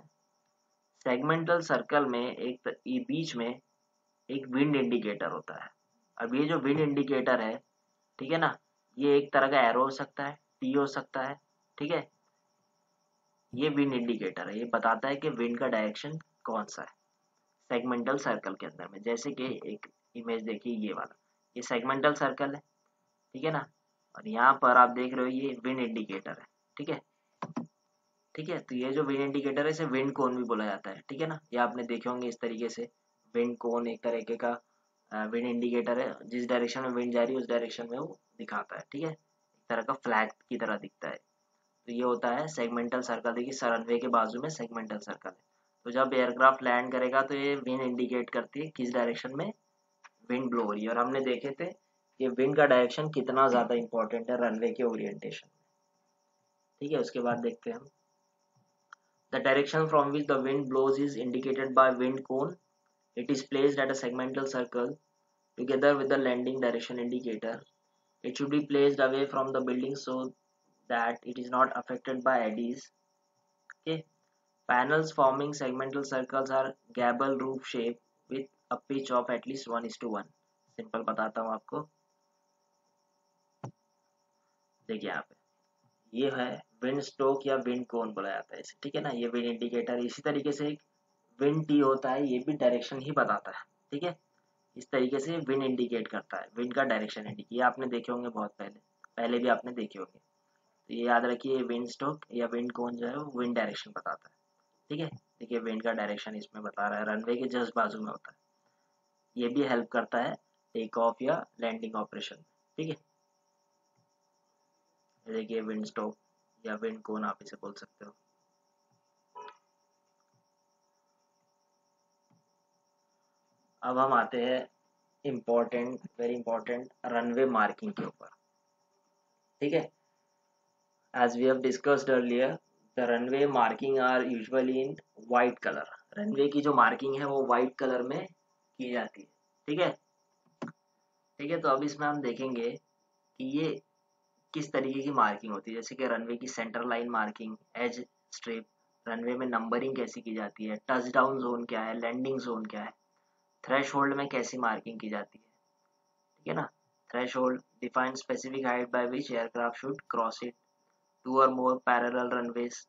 सेगमेंटल सर्कल में एक बीच में एक विंड इंडिकेटर होता है। अब ये जो विंड इंडिकेटर है, ठीक है ना, ये एक तरह का एरो हो सकता है, टी हो सकता है, ठीक है। ये विंड इंडिकेटर है, ये बताता है कि विंड का डायरेक्शन कौन सा है सेगमेंटल सर्कल के अंदर में। जैसे कि एक इमेज देखिए, ये वाला, ये सेगमेंटल सर्कल है, ठीक है ना, और यहाँ पर आप देख रहे हो ये विंड इंडिकेटर है, ठीक है, ठीक है। तो ये जो विंड इंडिकेटर है इसे विंड कोन भी बोला जाता है, ठीक है ना। ये आपने देखे होंगे इस तरीके से, विंड कोन एक तरीके का विंड इंडिकेटर है, जिस डायरेक्शन में विंड जा रही है उस डायरेक्शन में वो दिखाता है, ठीक है, एक तरह का फ्लैग की तरह दिखता है। तो ये होता है सेगमेंटल सर्कल। देखिए रनवे के बाजू में सेगमेंटल सर्कल है, तो जब एयरक्राफ्ट लैंड करेगा तो ये विंड इंडिकेट करती है किस डायरेक्शन में विंड ब्लो हो रही है। और हमने देखे थे ये विंड का डायरेक्शन कितना ज्यादा इंपॉर्टेंट है रनवे के ओरिएंटेशन, ठीक है। उसके बाद देखते हैं हम, the direction from which the wind blows is indicated by wind cone. It is placed at a segmental circle together with the landing direction indicator. It should be placed away from the building so that it is not affected by eddies. Okay. Panels forming segmental circles are gable roof shape with a pitch of at least 1:1. Simple बताता हूँ आपको, देखिए यहाँ पे ये है wind sock या wind कोन बोला जाता है इसे, ठीक है ना। ये विंड इंडिकेटर इसी तरीके से एक विंड टी होता है, ये भी डायरेक्शन ही बताता है, ठीक है। इस तरीके से विंड इंडिकेट करता है, विंड का डायरेक्शन इंडिकेट, ये आपने देखे होंगे बहुत पहले, पहले भी आपने देखे होंगे। तो ये याद रखिए, विंड स्टोक या विंड कोन जो है वो विंड डायरेक्शन बताता है, ठीक है। देखिए विंड का डायरेक्शन इसमें बता रहा है, रनवे के जस्ट बाजू में होता है। ये भी हेल्प करता है टेक ऑफ या लैंडिंग ऑपरेशन, ठीक है। देखिए विंड स्टोक या विंड कोन आप इसे बोल सकते हो। अब हम आते हैं important, very important runway marking के ऊपर। ठीक है, as we have discussed earlier, the runway marking are usually in white colour. Runway की जो मार्किंग है वो वाइट कलर में की जाती है। ठीक है, ठीक है। तो अब इसमें हम देखेंगे कि ये किस तरीके की मार्किंग होती है, जैसे कि रनवे की centre line marking, edge strip, runway में नंबरिंग कैसी की जाती है, टच डाउन जोन क्या है, लैंडिंग जोन क्या है, थ्रेश होल्ड में कैसी मार्किंग की जाती है। ठीक है ना, threshold define specific height by which aircraft should cross it, to और मोर पैरेलल रनवेज।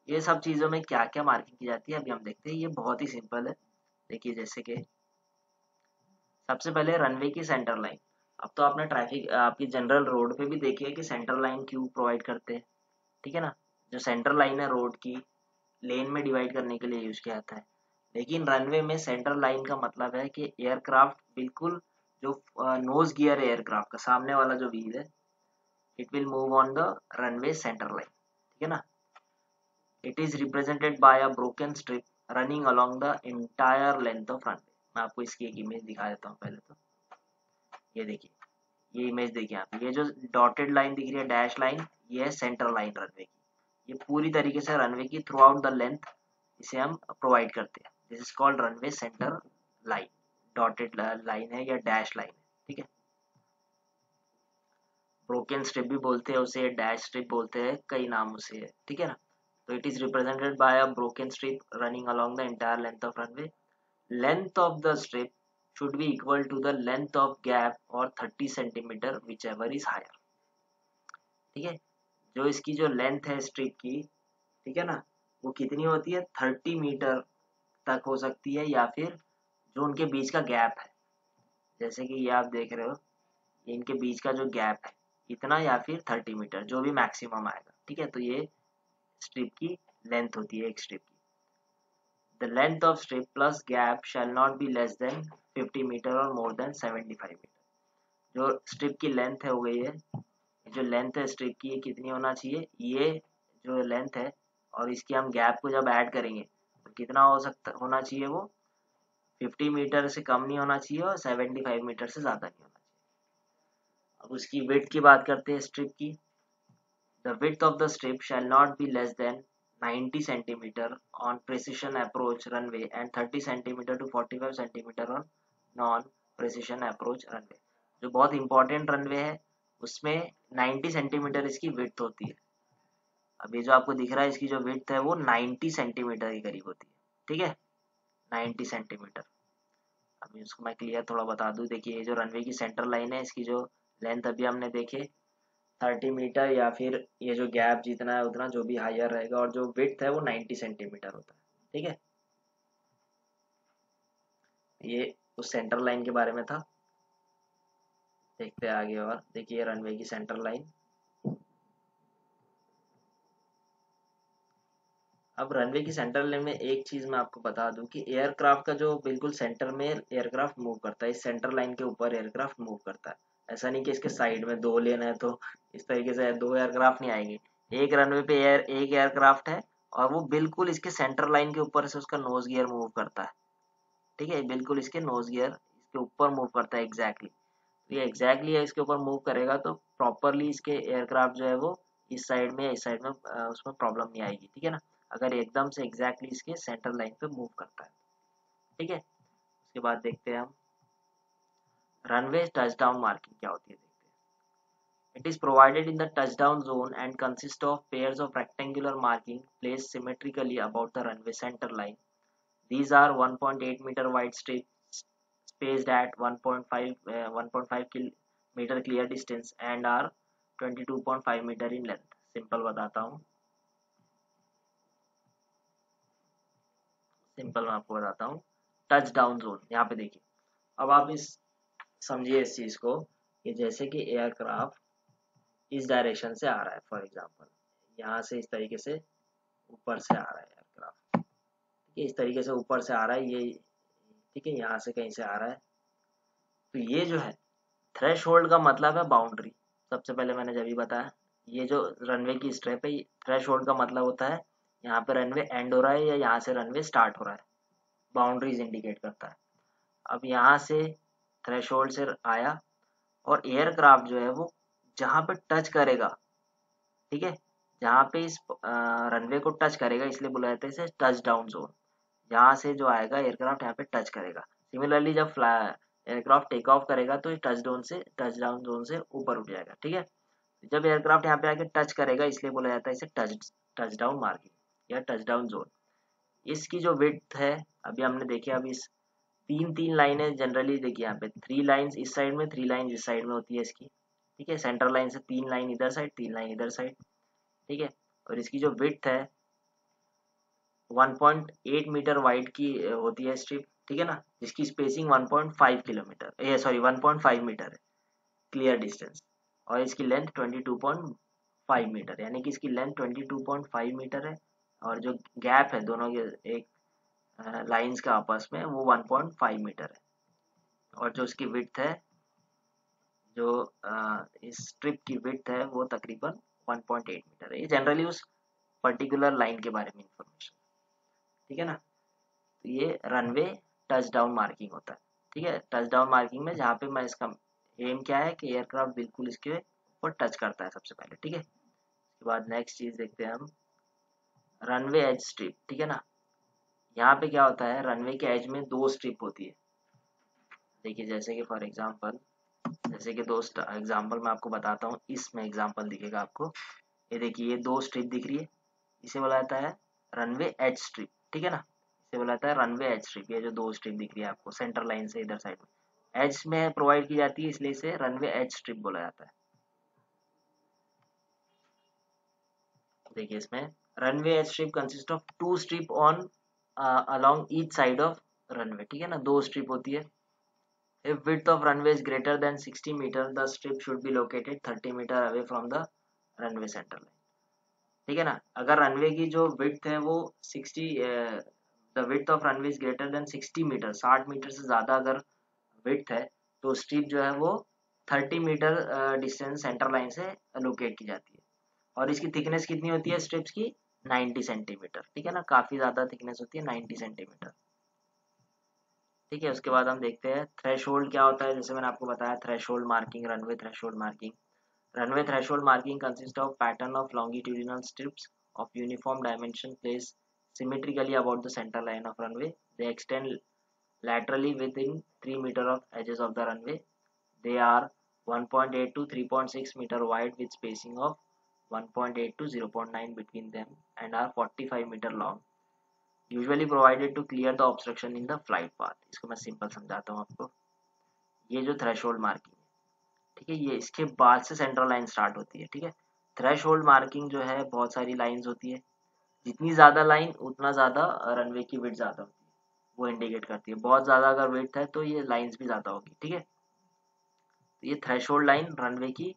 ये सब चीज़ों में क्या क्या मार्किंग की जाती है अभी हम देखते हैं। ये बहुत ही सिंपल है। देखिए, जैसे कि सबसे पहले रनवे की सेंटर लाइन। अब तो आपने ट्रैफिक आपकी जनरल रोड पे भी देखी है कि सेंटर लाइन क्यों प्रोवाइड करते हैं। ठीक है ना, जो सेंटर लाइन है रोड की, लेन में डिवाइड करने के लिए यूज किया जाता है। लेकिन रनवे में सेंटर लाइन का मतलब है कि एयरक्राफ्ट बिल्कुल जो नोज गियर है एयरक्राफ्ट का, सामने वाला जो व्हील है, it will move on the runway centre line. ठीक है ना, it is represented by a broken strip running along the entire length of runway. मैं आपको इसकी एक इमेज दिखा देता हूँ पहले तो। ये देखिए, ये इमेज देखिए आप, ये जो डॉटेड लाइन दिख रही है, डैश लाइन, ये है सेंटर लाइन रनवे की। ये पूरी तरीके से रनवे की थ्रू आउट द लेंथ इसे हम प्रोवाइड करते हैं। This is called runway centre line. Dotted line है या डैश लाइन है। ठीक है, ब्रोकन स्ट्रिप भी बोलते हैं उसे, डैश स्ट्रिप बोलते हैं, कई नाम उसे है। ठीक है ना, तो it is represented by a broken strip running along the entire length of runway. Length of the strip should be equal to the length of gap or 30 centimeter whichever is higher। ठीक है, जो इसकी जो length है strip की, ठीक है ना, वो कितनी होती है, 30 मीटर तक हो सकती है, या फिर जो उनके बीच का गैप है, जैसे कि ये आप देख रहे हो, ये इनके बीच का जो गैप है इतना, या फिर 30 मीटर, जो भी मैक्सिमम आएगा। ठीक है, तो ये स्ट्रिप की लेंथ होती है एक स्ट्रिप की। The length of strip plus gap shall not be less than 50 metre और मोर देन 75 मीटर। जो स्ट्रिप की लेंथ है हो गई है, जो लेंथ है स्ट्रिप की, ये कितनी होना चाहिए, ये जो लेंथ है और इसकी हम गैप को जब ऐड करेंगे तो कितना हो सकता होना चाहिए, वो 50 मीटर से कम नहीं होना चाहिए और 75 मीटर से ज़्यादा नहीं होना चाहिए। अब उसकी विड्थ की बात करते हैं स्ट्रिप की। The width of the strip shall not be less than 90 centimetre on precision approach runway and 30 centimetre to 45 centimetre on non precision approach runway. जो बहुत इंपॉर्टेंट रनवे है उसमें 90 सेंटीमीटर इसकी विड्थ होती है। अब ये जो आपको दिख रहा है, इसकी जो विड्थ है वो 90 सेंटीमीटर के करीब होती है। ठीक है, 90 सेंटीमीटर। अभी उसको मैं क्लियर थोड़ा बता दूं। देखिए, ये जो रनवे की सेंटर लाइन है, इसकी जो लेंथ अभी हमने देखे 30 मीटर, या फिर ये जो गैप जितना है उतना, जो भी हायर रहेगा, और जो विड्थ है वो 90 सेंटीमीटर होता है। ठीक है, ये उस सेंटर लाइन के बारे में था। देखते हैं आगे, और देखिए रनवे की सेंटर लाइन। अब रनवे की सेंटर लाइन में एक चीज मैं आपको बता दूं कि एयरक्राफ्ट का जो बिल्कुल सेंटर में एयरक्राफ्ट मूव करता है, इस सेंटर लाइन के ऊपर एयरक्राफ्ट मूव करता है। ऐसा नहीं कि इसके साइड में दो लेन है तो इस तरीके से दो एयरक्राफ्ट नहीं आएंगे। एक रनवे पे एक एयरक्राफ्ट है और वो बिल्कुल इसके सेंटर लाइन के ऊपर से उसका नोज गियर मूव करता है। ठीक है, बिल्कुल इसके नोज गियर इसके ऊपर मूव करता है एग्जैक्टली। तो ये एग्जैक्टली है, इसके ऊपर मूव करेगा तो प्रॉपरली इसके एयरक्राफ्ट जो है वो इस साइड में या इस साइड में उसमें प्रॉब्लम नहीं आएगी। ठीक है ना, अगर एकदम से एग्जैक्टली इसके सेंटर लाइन पे मूव करता है। ठीक है, उसके बाद देखते हैं हम रनवे टचडाउन मार्किंग क्या होती है, देखते हैं। It is provided in the touchdown zone and consist of pairs of rectangular marking placed symmetrically about the runway centre line. These are 1.8 meter wide strips spaced at 1.5 meter clear distance and are 22.5 meter in length। Simple बताता हूँ, simple मैं आपको बताता हूँ। Touch down zone, यहाँ पे देखिए। अब आप इस समझिए इस चीज को कि जैसे कि एयरक्राफ्ट इस डायरेक्शन से आ रहा है, फॉर एग्जांपल यहाँ से इस तरीके से ऊपर से आ रहा है एयरक्राफ्ट। ठीक है, इस तरीके से ऊपर से आ रहा है ये। ठीक है, यहाँ से कहीं से आ रहा है, तो ये जो है थ्रेश होल्ड का मतलब है बाउंड्री। सबसे पहले मैंने जब भी बताया, ये जो रनवे की स्ट्रिप है, थ्रेश होल्ड का मतलब होता है यहाँ पे रनवे एंड हो रहा है या यहाँ से रनवे स्टार्ट हो रहा है, बाउंड्रीज इंडिकेट करता है। अब यहाँ से थ्रेशोल्ड से आया और एयरक्राफ्ट जो है वो जहाँ पे टच करेगा, ठीक है, जहाँ पे इस रनवे को टच करेगा, इसलिए बोला जाता है इसे टच डाउन जोन। यहाँ से जो आएगा एयरक्राफ्ट यहाँ पे टच करेगा। सिमिलरली जब एयरक्राफ्ट टेक ऑफ करेगा तो ये टच डाउन जोन से ऊपर उठ जाएगा, ठीक है। जब एयरक्राफ्ट यहाँ पे आके टच करेगा इसलिए बोला जाता है इसे टच डाउन मार्किंग या टच डाउन जोन। इसकी जो विड्थ है, अभी हमने देखे, अभी इस तीन लाइनें जनरली देखिए, यहाँ पे 3 लाइन्स इस साइड में, 3 लाइन्स इस साइड में होती है इसकी, ठीक है। सेंटर लाइन से 3 लाइन इधर साइड, 3 लाइन इधर साइड, ठीक है। और इसकी जो विड्थ है 1.8 मीटर वाइड की होती है स्ट्रिप, ठीक है ना, जिसकी स्पेसिंग 1.5 किलोमीटर, ये सॉरी 1.5 मीटर है क्लियर डिस्टेंस। और इसकी लेंथ 22.5 मीटर, यानी कि इसकी लेंथ 22.5 मीटर है। और जो गैप है दोनों के एक लाइंस का आपस में वो 1.5 मीटर है। और जो इसकी विड्थ है, जो इस स्ट्रिप की विड्थ है वो तकरीबन 1.8 मीटर है। ये जनरली उस पर्टिकुलर लाइन के बारे में इंफॉर्मेशन, ठीक है ना। तो ये रनवे टच डाउन मार्किंग होता है, ठीक है। टच डाउन मार्किंग में जहाँ पे मैं इसका एम क्या है कि एयरक्राफ्ट बिल्कुल इसके ऊपर टच करता है सबसे पहले, ठीक है। उसके बाद नेक्स्ट चीज देखते हैं हम, रनवे एज स्ट्रिप, ठीक है ना। यहाँ पे क्या होता है, रनवे के एज में 2 स्ट्रिप होती है। देखिए जैसे कि फॉर एग्जांपल, जैसे कि दोस्त एग्जांपल मैं आपको बताता हूँ, इसमें एग्जांपल दिखेगा आपको। ये देखिए ये 2 स्ट्रिप दिख रही है, इसे बोला जाता है रनवे एज स्ट्रिप, ठीक है ना। इसे बोला जाता है रनवे एज स्ट्रिप। ये जो 2 स्ट्रिप दिख रही है आपको सेंटर लाइन से इधर साइड में एज में प्रोवाइड की जाती है, इसलिए इसे रनवे एज स्ट्रिप बोला जाता है। देखिए इसमें runway edge strip consist of 2 strip on along each side of runway, ठीक है ना, 2 स्ट्रिप होती है। If width of runway is greater than 60 meter, the strip should be located 30 meter away from the runway center line, ठीक है ना। अगर runway की जो विड्थ है वो 60, the width of runway is greater than 60 metre, 60 metre से ज़्यादा अगर विड्थ है तो स्ट्रिप जो है वो 30 मीटर डिस्टेंस सेंटर लाइन से लोकेट की जाती है। और इसकी थिकनेस कितनी होती है स्ट्रिप्स की, 90 सेंटीमीटर, ठीक है ना, काफ़ी ज़्यादा थिकनेस होती है 90 सेंटीमीटर, ठीक है। उसके बाद हम देखते हैं थ्रेशोल्ड क्या होता है। जैसे मैंने आपको बताया threshold marking, runway threshold marking. Runway threshold marking consist of pattern of longitudinal strips of uniform dimension placed symmetrically about the center line of runway. They extend laterally within 3 meter of edges of the runway. They are 1.8 to 3.6 meter wide with spacing of 1.8 to 0.9 between them and are 45 meter long. Usually provided to clear the obstruction in the flight path. इसको मैं simple समझाता हूँ आपको। ये जो threshold marking है, ठीक है, ये इसके बाद से सेंट्रल लाइन स्टार्ट होती है, ठीक है। थ्रेशोल्ड मार्किंग जो है बहुत सारी लाइंस होती है, जितनी ज़्यादा लाइन उतना ज़्यादा रनवे की विड्थ ज़्यादा होती है, वो इंडिकेट करती है। बहुत ज़्यादा अगर विड्थ है तो ये लाइंस भी ज़्यादा होगी, ठीक है। तो ये थ्रेशोल्ड लाइन रनवे की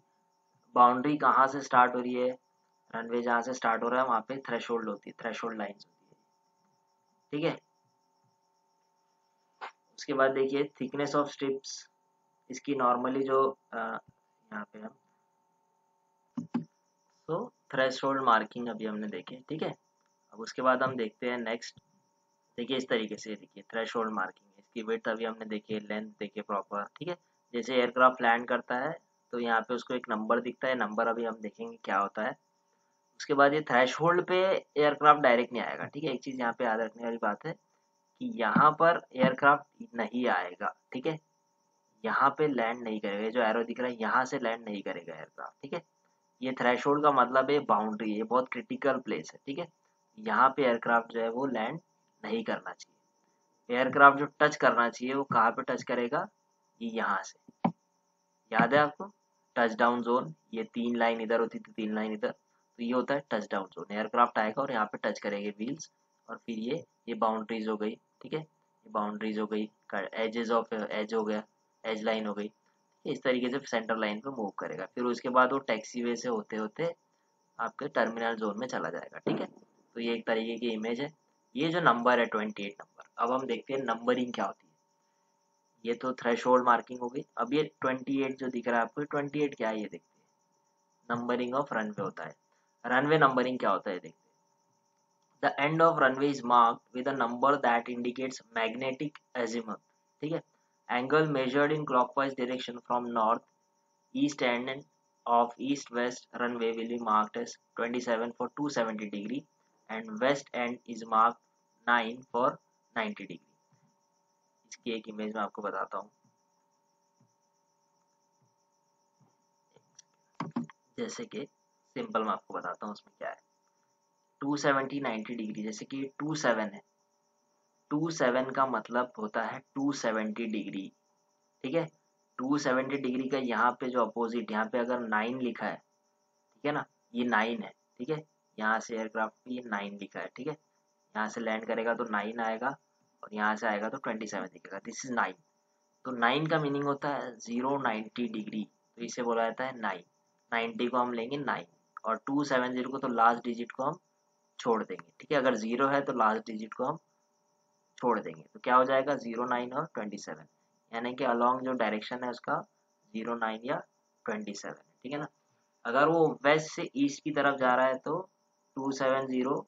बाउंड्री कहाँ से स्टार्ट हो रही है, रनवे जहाँ से स्टार्ट हो रहा है वहाँ पे थ्रेशोल्ड होती है, थ्रेशोल्ड लाइन्स होती है, ठीक है। उसके बाद देखिए थिकनेस ऑफ स्ट्रिप्स, इसकी नॉर्मली जो यहाँ पे हम तो थ्रेशोल्ड मार्किंग अभी हमने देखे, ठीक है। अब उसके बाद हम देखते हैं नेक्स्ट। देखिए इस तरीके से, देखिए थ्रेशोल्ड मार्किंग, इसकी विड्थ अभी हमने देखी, लेंथ देखिए प्रॉपर, ठीक है। जैसे एयरक्राफ्ट लैंड करता है तो यहाँ पे उसको एक नंबर दिखता है, नंबर अभी हम देखेंगे क्या होता है। उसके बाद ये थ्रेशोल्ड पे एयरक्राफ्ट डायरेक्ट नहीं आएगा, ठीक है। एक चीज़ यहाँ पे याद रखने वाली बात है कि यहाँ पर एयरक्राफ्ट नहीं आएगा, ठीक है, यहाँ पे लैंड नहीं करेगा। जो एरो दिख रहा है यहाँ से लैंड नहीं करेगा एयरक्राफ्ट, ठीक है। ये थ्रेशोल्ड का मतलब है बाउंड्री, ये बहुत क्रिटिकल प्लेस है, ठीक है। यहाँ पे एयरक्राफ्ट जो है वो लैंड नहीं करना चाहिए। एयरक्राफ्ट जो टच करना चाहिए वो कहाँ पे टच करेगा, ये यहाँ से, याद है आपको टच डाउन जोन, ये 3 लाइन इधर होती थी 3 लाइन इधर, तो ये होता है टच डाउन जोन। एयरक्राफ्ट आएगा और यहाँ पे टच करेंगे व्हील्स, और फिर ये बाउंड्रीज हो गई, ठीक है, ये बाउंड्रीज हो गई, एजेस ऑफ एज हो गया, एज लाइन हो गई। इस तरीके से सेंटर लाइन पे मूव करेगा, फिर उसके बाद वो टैक्सी वे से होते होते आपके टर्मिनल जोन में चला जाएगा, ठीक है। तो ये एक तरीके की इमेज है। ये जो नंबर है 28 नंबर, अब हम देखते हैं नंबरिंग क्या होती है। ये तो थ्रेशोल्ड मार्किंग हो गई। अब ये 28 जो दिख रहा है आपको, 28 क्या है ये देखते हैं। नंबरिंग ऑफ रनवे होता है। रनवे नंबरिंग क्या होता है देखते हैं। The end of runway is marked with a number that indicates magnetic azimuth, ठीक है। Angle measured in clockwise direction from north, east end of east-west runway will be marked as 27 for 270 degree and west end is marked 9 for 90 degree. इसकी एक image मैं आपको बताता हूँ. जैसे कि सिंपल मैं आपको बताता हूँ उसमें क्या है. 270 90 डिग्री, जैसे कि 27 है, 27 का मतलब होता है 270 डिग्री. ठीक है, 270 डिग्री का यहाँ पे जो अपोजिट, यहाँ पे अगर 9 लिखा है, ठीक है ना, ये 9 है. ठीक है, यहाँ से एयरक्राफ्ट पे ये 9 लिखा है. ठीक है, यहाँ से लैंड करेगा तो 9 आएगा और यहाँ से आएगा तो 27 दिखेगा. This is 9. तो 9 का मीनिंग होता है 090 डिग्री, तो इसे बोला जाता है 9. 90 को हम लेंगे 9 और 270 को तो लास्ट डिजिट को हम छोड़ देंगे. ठीक है, अगर 0 है तो लास्ट डिजिट को हम छोड़ देंगे, तो क्या हो जाएगा 09 और 27, यानी कि अलॉन्ग जो डायरेक्शन है उसका 09 या 27. ठीक है ना. अगर वो वेस्ट से ईस्ट की तरफ जा रहा है तो 270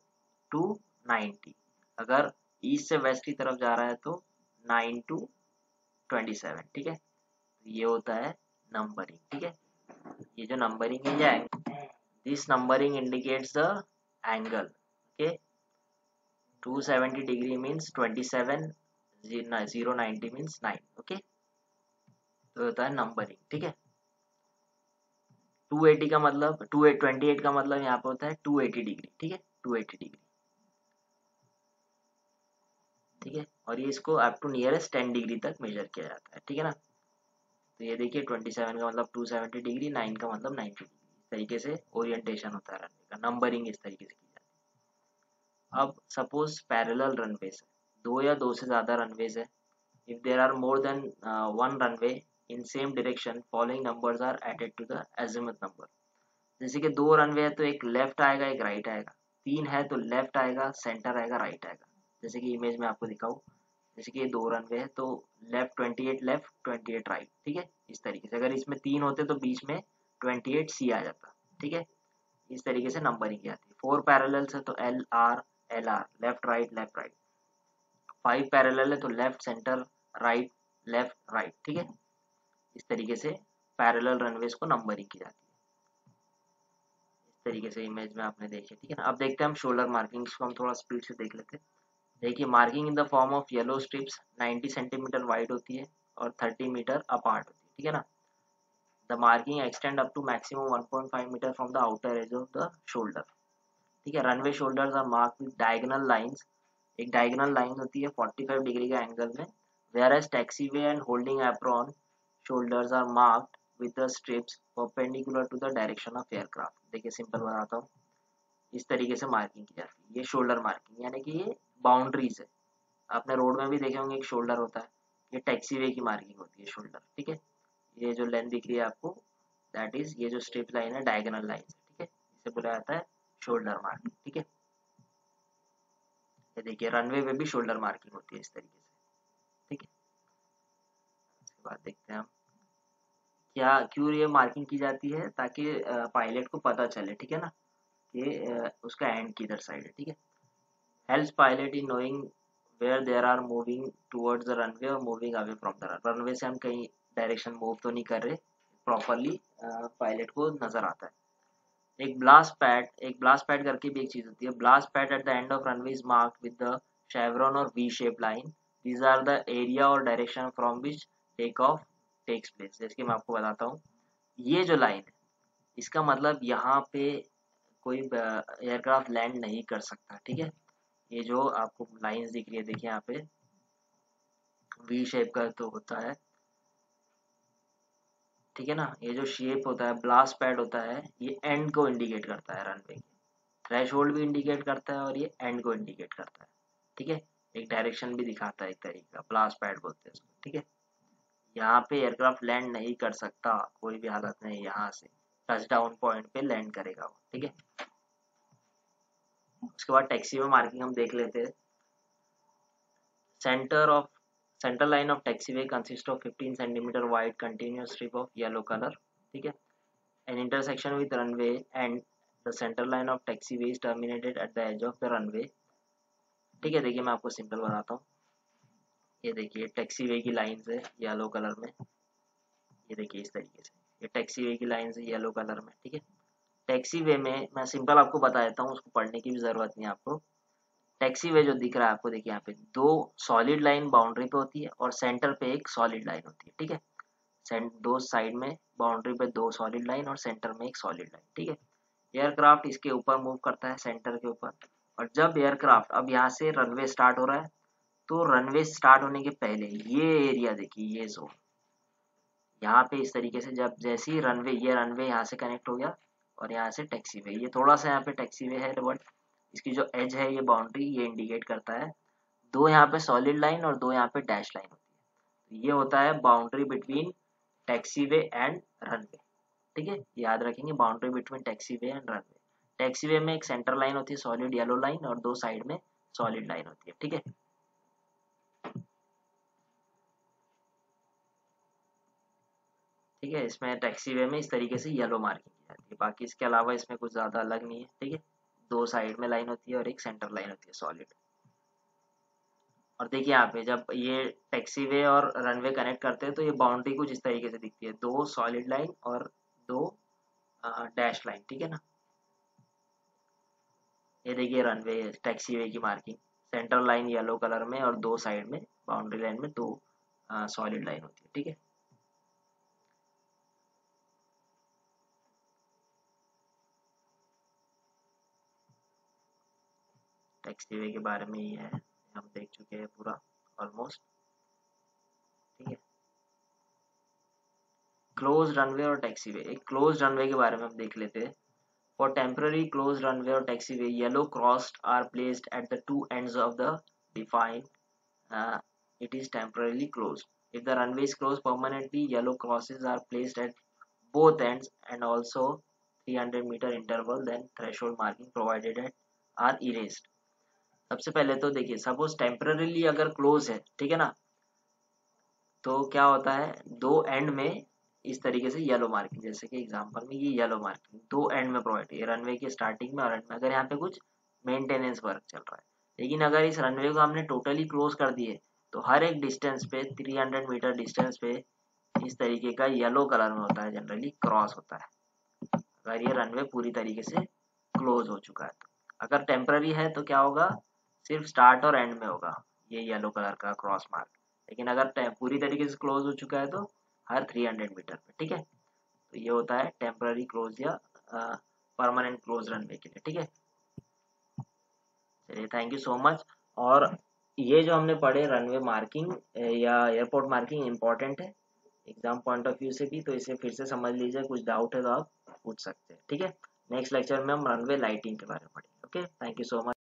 टू 90. अगर ईस्ट से वेस्ट की तरफ जा रहा है तो 9 टू 27. ठीक है, तो ये होता है नंबरिंग. ठीक है, ये जो नंबरिंग है ये this numbering indicates the angle. Okay, 270 degree means 27, 090 means 9. Okay, तो होता है नंबरिंग. ठीक है, 280 का मतलब 28 का मतलब यहाँ पे होता है 280 डिग्री. ठीक है, 280 डिग्री. ठीक है, और ये इसको अप टू नियरेस्ट 10 डिग्री तक मेजर किया जाता है. ठीक है ना. तो ये देखिए 27 का मतलब 270 डिग्री, 9 का मतलब 90 डिग्री. इस तरीके से ओरिएंटेशन होता है रनवे का. नंबरिंग इस तरीके से की जाती है. अब सपोज पैरेलल रनवेज है, दो या दो से ज़्यादा रनवेज है. If there are more than one runway in same direction, following numbers are added to the azimuth number. जैसे कि दो रनवे है तो एक लेफ्ट आएगा एक राइट आएगा. तीन है तो लेफ्ट आएगा, सेंटर आएगा, राइट आएगा. जैसे कि इमेज में आपको दिखाऊं, जैसे कि ये दो रनवे है तो लेफ्ट 28 लेफ्ट 28 राइट. ठीक है, इस तरीके से. अगर इसमें तीन होते तो बीच में 28 सी आ जाता. ठीक है, इस तरीके से नंबरिंग की जाती है. 4 पैरेलल्स है तो L R left right left right. 5 parallel है तो left centre right left right. ठीक है, इस तरीके से पैरेलल रनवेज को नंबरिंग की जाती है. इस तरीके से इमेज में आपने देखी. ठीक है ना. अब देखते हैं हम शोल्डर मार्किंग, इसको हम थोड़ा स्पीड से देख लेते हैं. देखिए, marking in the form of yellow strips 90 centimetre wide होती है और 30 मीटर अपार्ट होती है. ठीक है ना. The marking extend up to maximum 1.5 metre from the outer edge of the shoulder. ठीक है, runway shoulders are mark with diagonal lines. एक डायगोनल लाइन होती है 45 डिग्री का एंगल में. Where taxiway and holding apron shoulders are marked with the strips perpendicular to the direction of aircraft. देखिए simple बताता हूँ, इस तरीके से मार्किंग की जाती है. ये शोल्डर मार्किंग, यानी कि ये बाउंड्रीज है. आपने रोड में भी देखे होंगे एक शोल्डर होता है, ये टैक्सीवे की मार्किंग होती है शोल्डर. ठीक है, ये जो लाइन दिख रही है आपको, दैट इज ये जो स्ट्रिप लाइन है डायगोनल लाइन है. ठीक है, इसे बोला जाता है शोल्डर मार्किंग. ठीक है, ये देखिए रनवे में भी शोल्डर मार्किंग होती है इस तरीके से. ठीक है, इसके बाद देखते हैं हम क्या क्यों ये मार्किंग की जाती है, ताकि पायलट को पता चले. ठीक है ना, कि उसका एंड किधर साइड है. ठीक है, helps pilot in knowing where there are moving towards the runway और moving away from the runway. से हम कहीं डायरेक्शन मूव तो नहीं कर रहे, प्रॉपरली पायलट को नजर आता है. एक ब्लास्ट पैड करके भी एक चीज होती है. Blast pad at the end of runway is marked with the chevron और V shape line. These are the area और direction from which take off takes place. जैसे कि मैं आपको बताता हूँ, ये जो लाइन है इसका मतलब यहाँ पे कोई एयरक्राफ्ट लैंड नहीं कर सकता. ठीक है, ये जो आपको लाइंस दिख रही है, देखिए यहाँ पे वी शेप का तो होता है. ठीक है ना, ये जो शेप होता है ब्लास्ट पैड होता है, ये एंड को इंडिकेट करता है. रनवे की थ्रेशोल्ड भी इंडिकेट करता है और ये एंड को इंडिकेट करता है. ठीक है, एक डायरेक्शन भी दिखाता है एक तरीके का, ब्लास्ट पैड बोलते हैं इसको. ठीक है, यहाँ पे एयरक्राफ्ट लैंड नहीं कर सकता कोई भी हालत में, यहाँ से टच डाउन पॉइंट पे लैंड करेगा वो. ठीक है, उसके बाद टैक्सी में मार्किंग हम देख लेते हैं. Centre of Center line of taxiway consists of 15 centimeter wide continuous strip of yellow color. ठीक है, an intersection with runway and the center line of taxiway is terminated at the edge of the runway. ठीक है, देखिए मैं आपको simple बताता हूँ. ये देखिए टैक्सी वे की लाइन है येलो कलर में, ये देखिए इस तरीके से ये टैक्सी वे की लाइन है येलो कलर में, ठीक है। टैक्सी वे में मैं सिंपल आपको बता देता हूँ, उसको पढ़ने की भी जरूरत नहीं है आपको। टैक्सी वे जो दिख रहा है आपको, देखिए यहाँ पे दो सॉलिड लाइन बाउंड्री पे होती है और सेंटर पे एक सॉलिड लाइन होती है, ठीक है। दो साइड में बाउंड्री पे दो सॉलिड लाइन और सेंटर में एक सॉलिड लाइन, ठीक है। एयरक्राफ्ट इसके ऊपर मूव करता है सेंटर के ऊपर, और जब एयरक्राफ्ट अब यहाँ से रनवे स्टार्ट हो रहा है, तो रनवे स्टार्ट होने के पहले ये एरिया देखिए, ये जोन यहाँ पे इस तरीके से, जब जैसे ही रनवे, ये रनवे यहाँ से कनेक्ट हो गया और यहाँ से टैक्सी वे, ये थोड़ा सा यहाँ पे टैक्सी वे है बट इसकी जो एज है ये बाउंड्री ये इंडिकेट करता है, दो यहाँ पे सॉलिड लाइन और दो यहाँ पे डैश लाइन होती है, तो ये होता है boundary between taxiway and runway, ठीक है। याद रखेंगे boundary between taxiway and runway. Taxiway में एक सेंटर लाइन होती है सॉलिड येलो लाइन और दो साइड में सॉलिड लाइन होती है, ठीक है। ठीक है, इसमें टैक्सी वे में इस तरीके से येलो मार्किंग की जाती है, बाकी इसके अलावा इसमें कुछ ज़्यादा अलग नहीं है, ठीक है। दो साइड में लाइन होती है और एक सेंटर लाइन होती है सॉलिड। और देखिए यहाँ पे जब ये टैक्सी वे और रनवे कनेक्ट करते हैं तो ये बाउंड्री कुछ इस तरीके से दिखती है, दो सॉलिड लाइन और दो डैश लाइन, ठीक है ना। ये देखिए रनवे टैक्सी वे की marking, centre line yellow colour में और दो साइड में बाउंड्री लाइन में दो सॉलिड लाइन होती है, ठीक है। टैक्सी वे के बारे में ये है, हम देख चुके हैं पूरा ऑलमोस्ट, ठीक है। क्लोज रनवे और टैक्सी वे, एक क्लोज रनवे के बारे में हम देख लेते हैं। फॉर टेम्पररी क्लोज रनवे और taxiway, yellow crossed are placed at the two ends of the defined, it is temporarily closed. If the runway is closed permanently, yellow crosses are placed at both ends and also 300-meter interval, then threshold marking provided at are erased. सबसे पहले तो देखिए suppose temporarily अगर close है, ठीक है ना, तो क्या होता है दो एंड में इस तरीके से येलो मार्किंग, जैसे कि एग्जांपल में ये येलो मार्किंग दो एंड में प्रोवाइड है, रनवे के स्टार्टिंग में और एंड में, अगर यहाँ पे कुछ मेंटेनेंस वर्क चल रहा है। लेकिन अगर इस रनवे को हमने टोटली क्लोज कर दिए तो हर एक डिस्टेंस पे 300 मीटर डिस्टेंस पे इस तरीके का येलो कलर में होता है, जनरली क्रॉस होता है, अगर ये रनवे पूरी तरीके से क्लोज हो चुका है। अगर टेम्पररी है तो क्या होगा, सिर्फ स्टार्ट और एंड में होगा ये येलो कलर का क्रॉस मार्क, लेकिन अगर पूरी तरीके से क्लोज हो चुका है तो हर 300 मीटर पे, ठीक है। तो ये होता है टेम्पररी क्लोज या परमानेंट क्लोज रनवे के लिए, ठीक है। चलिए थैंक यू सो मच। और ये जो हमने पढ़े रनवे मार्किंग या एयरपोर्ट मार्किंग इम्पोर्टेंट है एग्जाम पॉइंट ऑफ व्यू से भी, तो इसे फिर से समझ लीजिए, कुछ डाउट है तो आप पूछ सकते हैं, ठीक है। नेक्स्ट लेक्चर में हम रनवे लाइटिंग के बारे में पढ़ेंगे। Okay, thank you so much.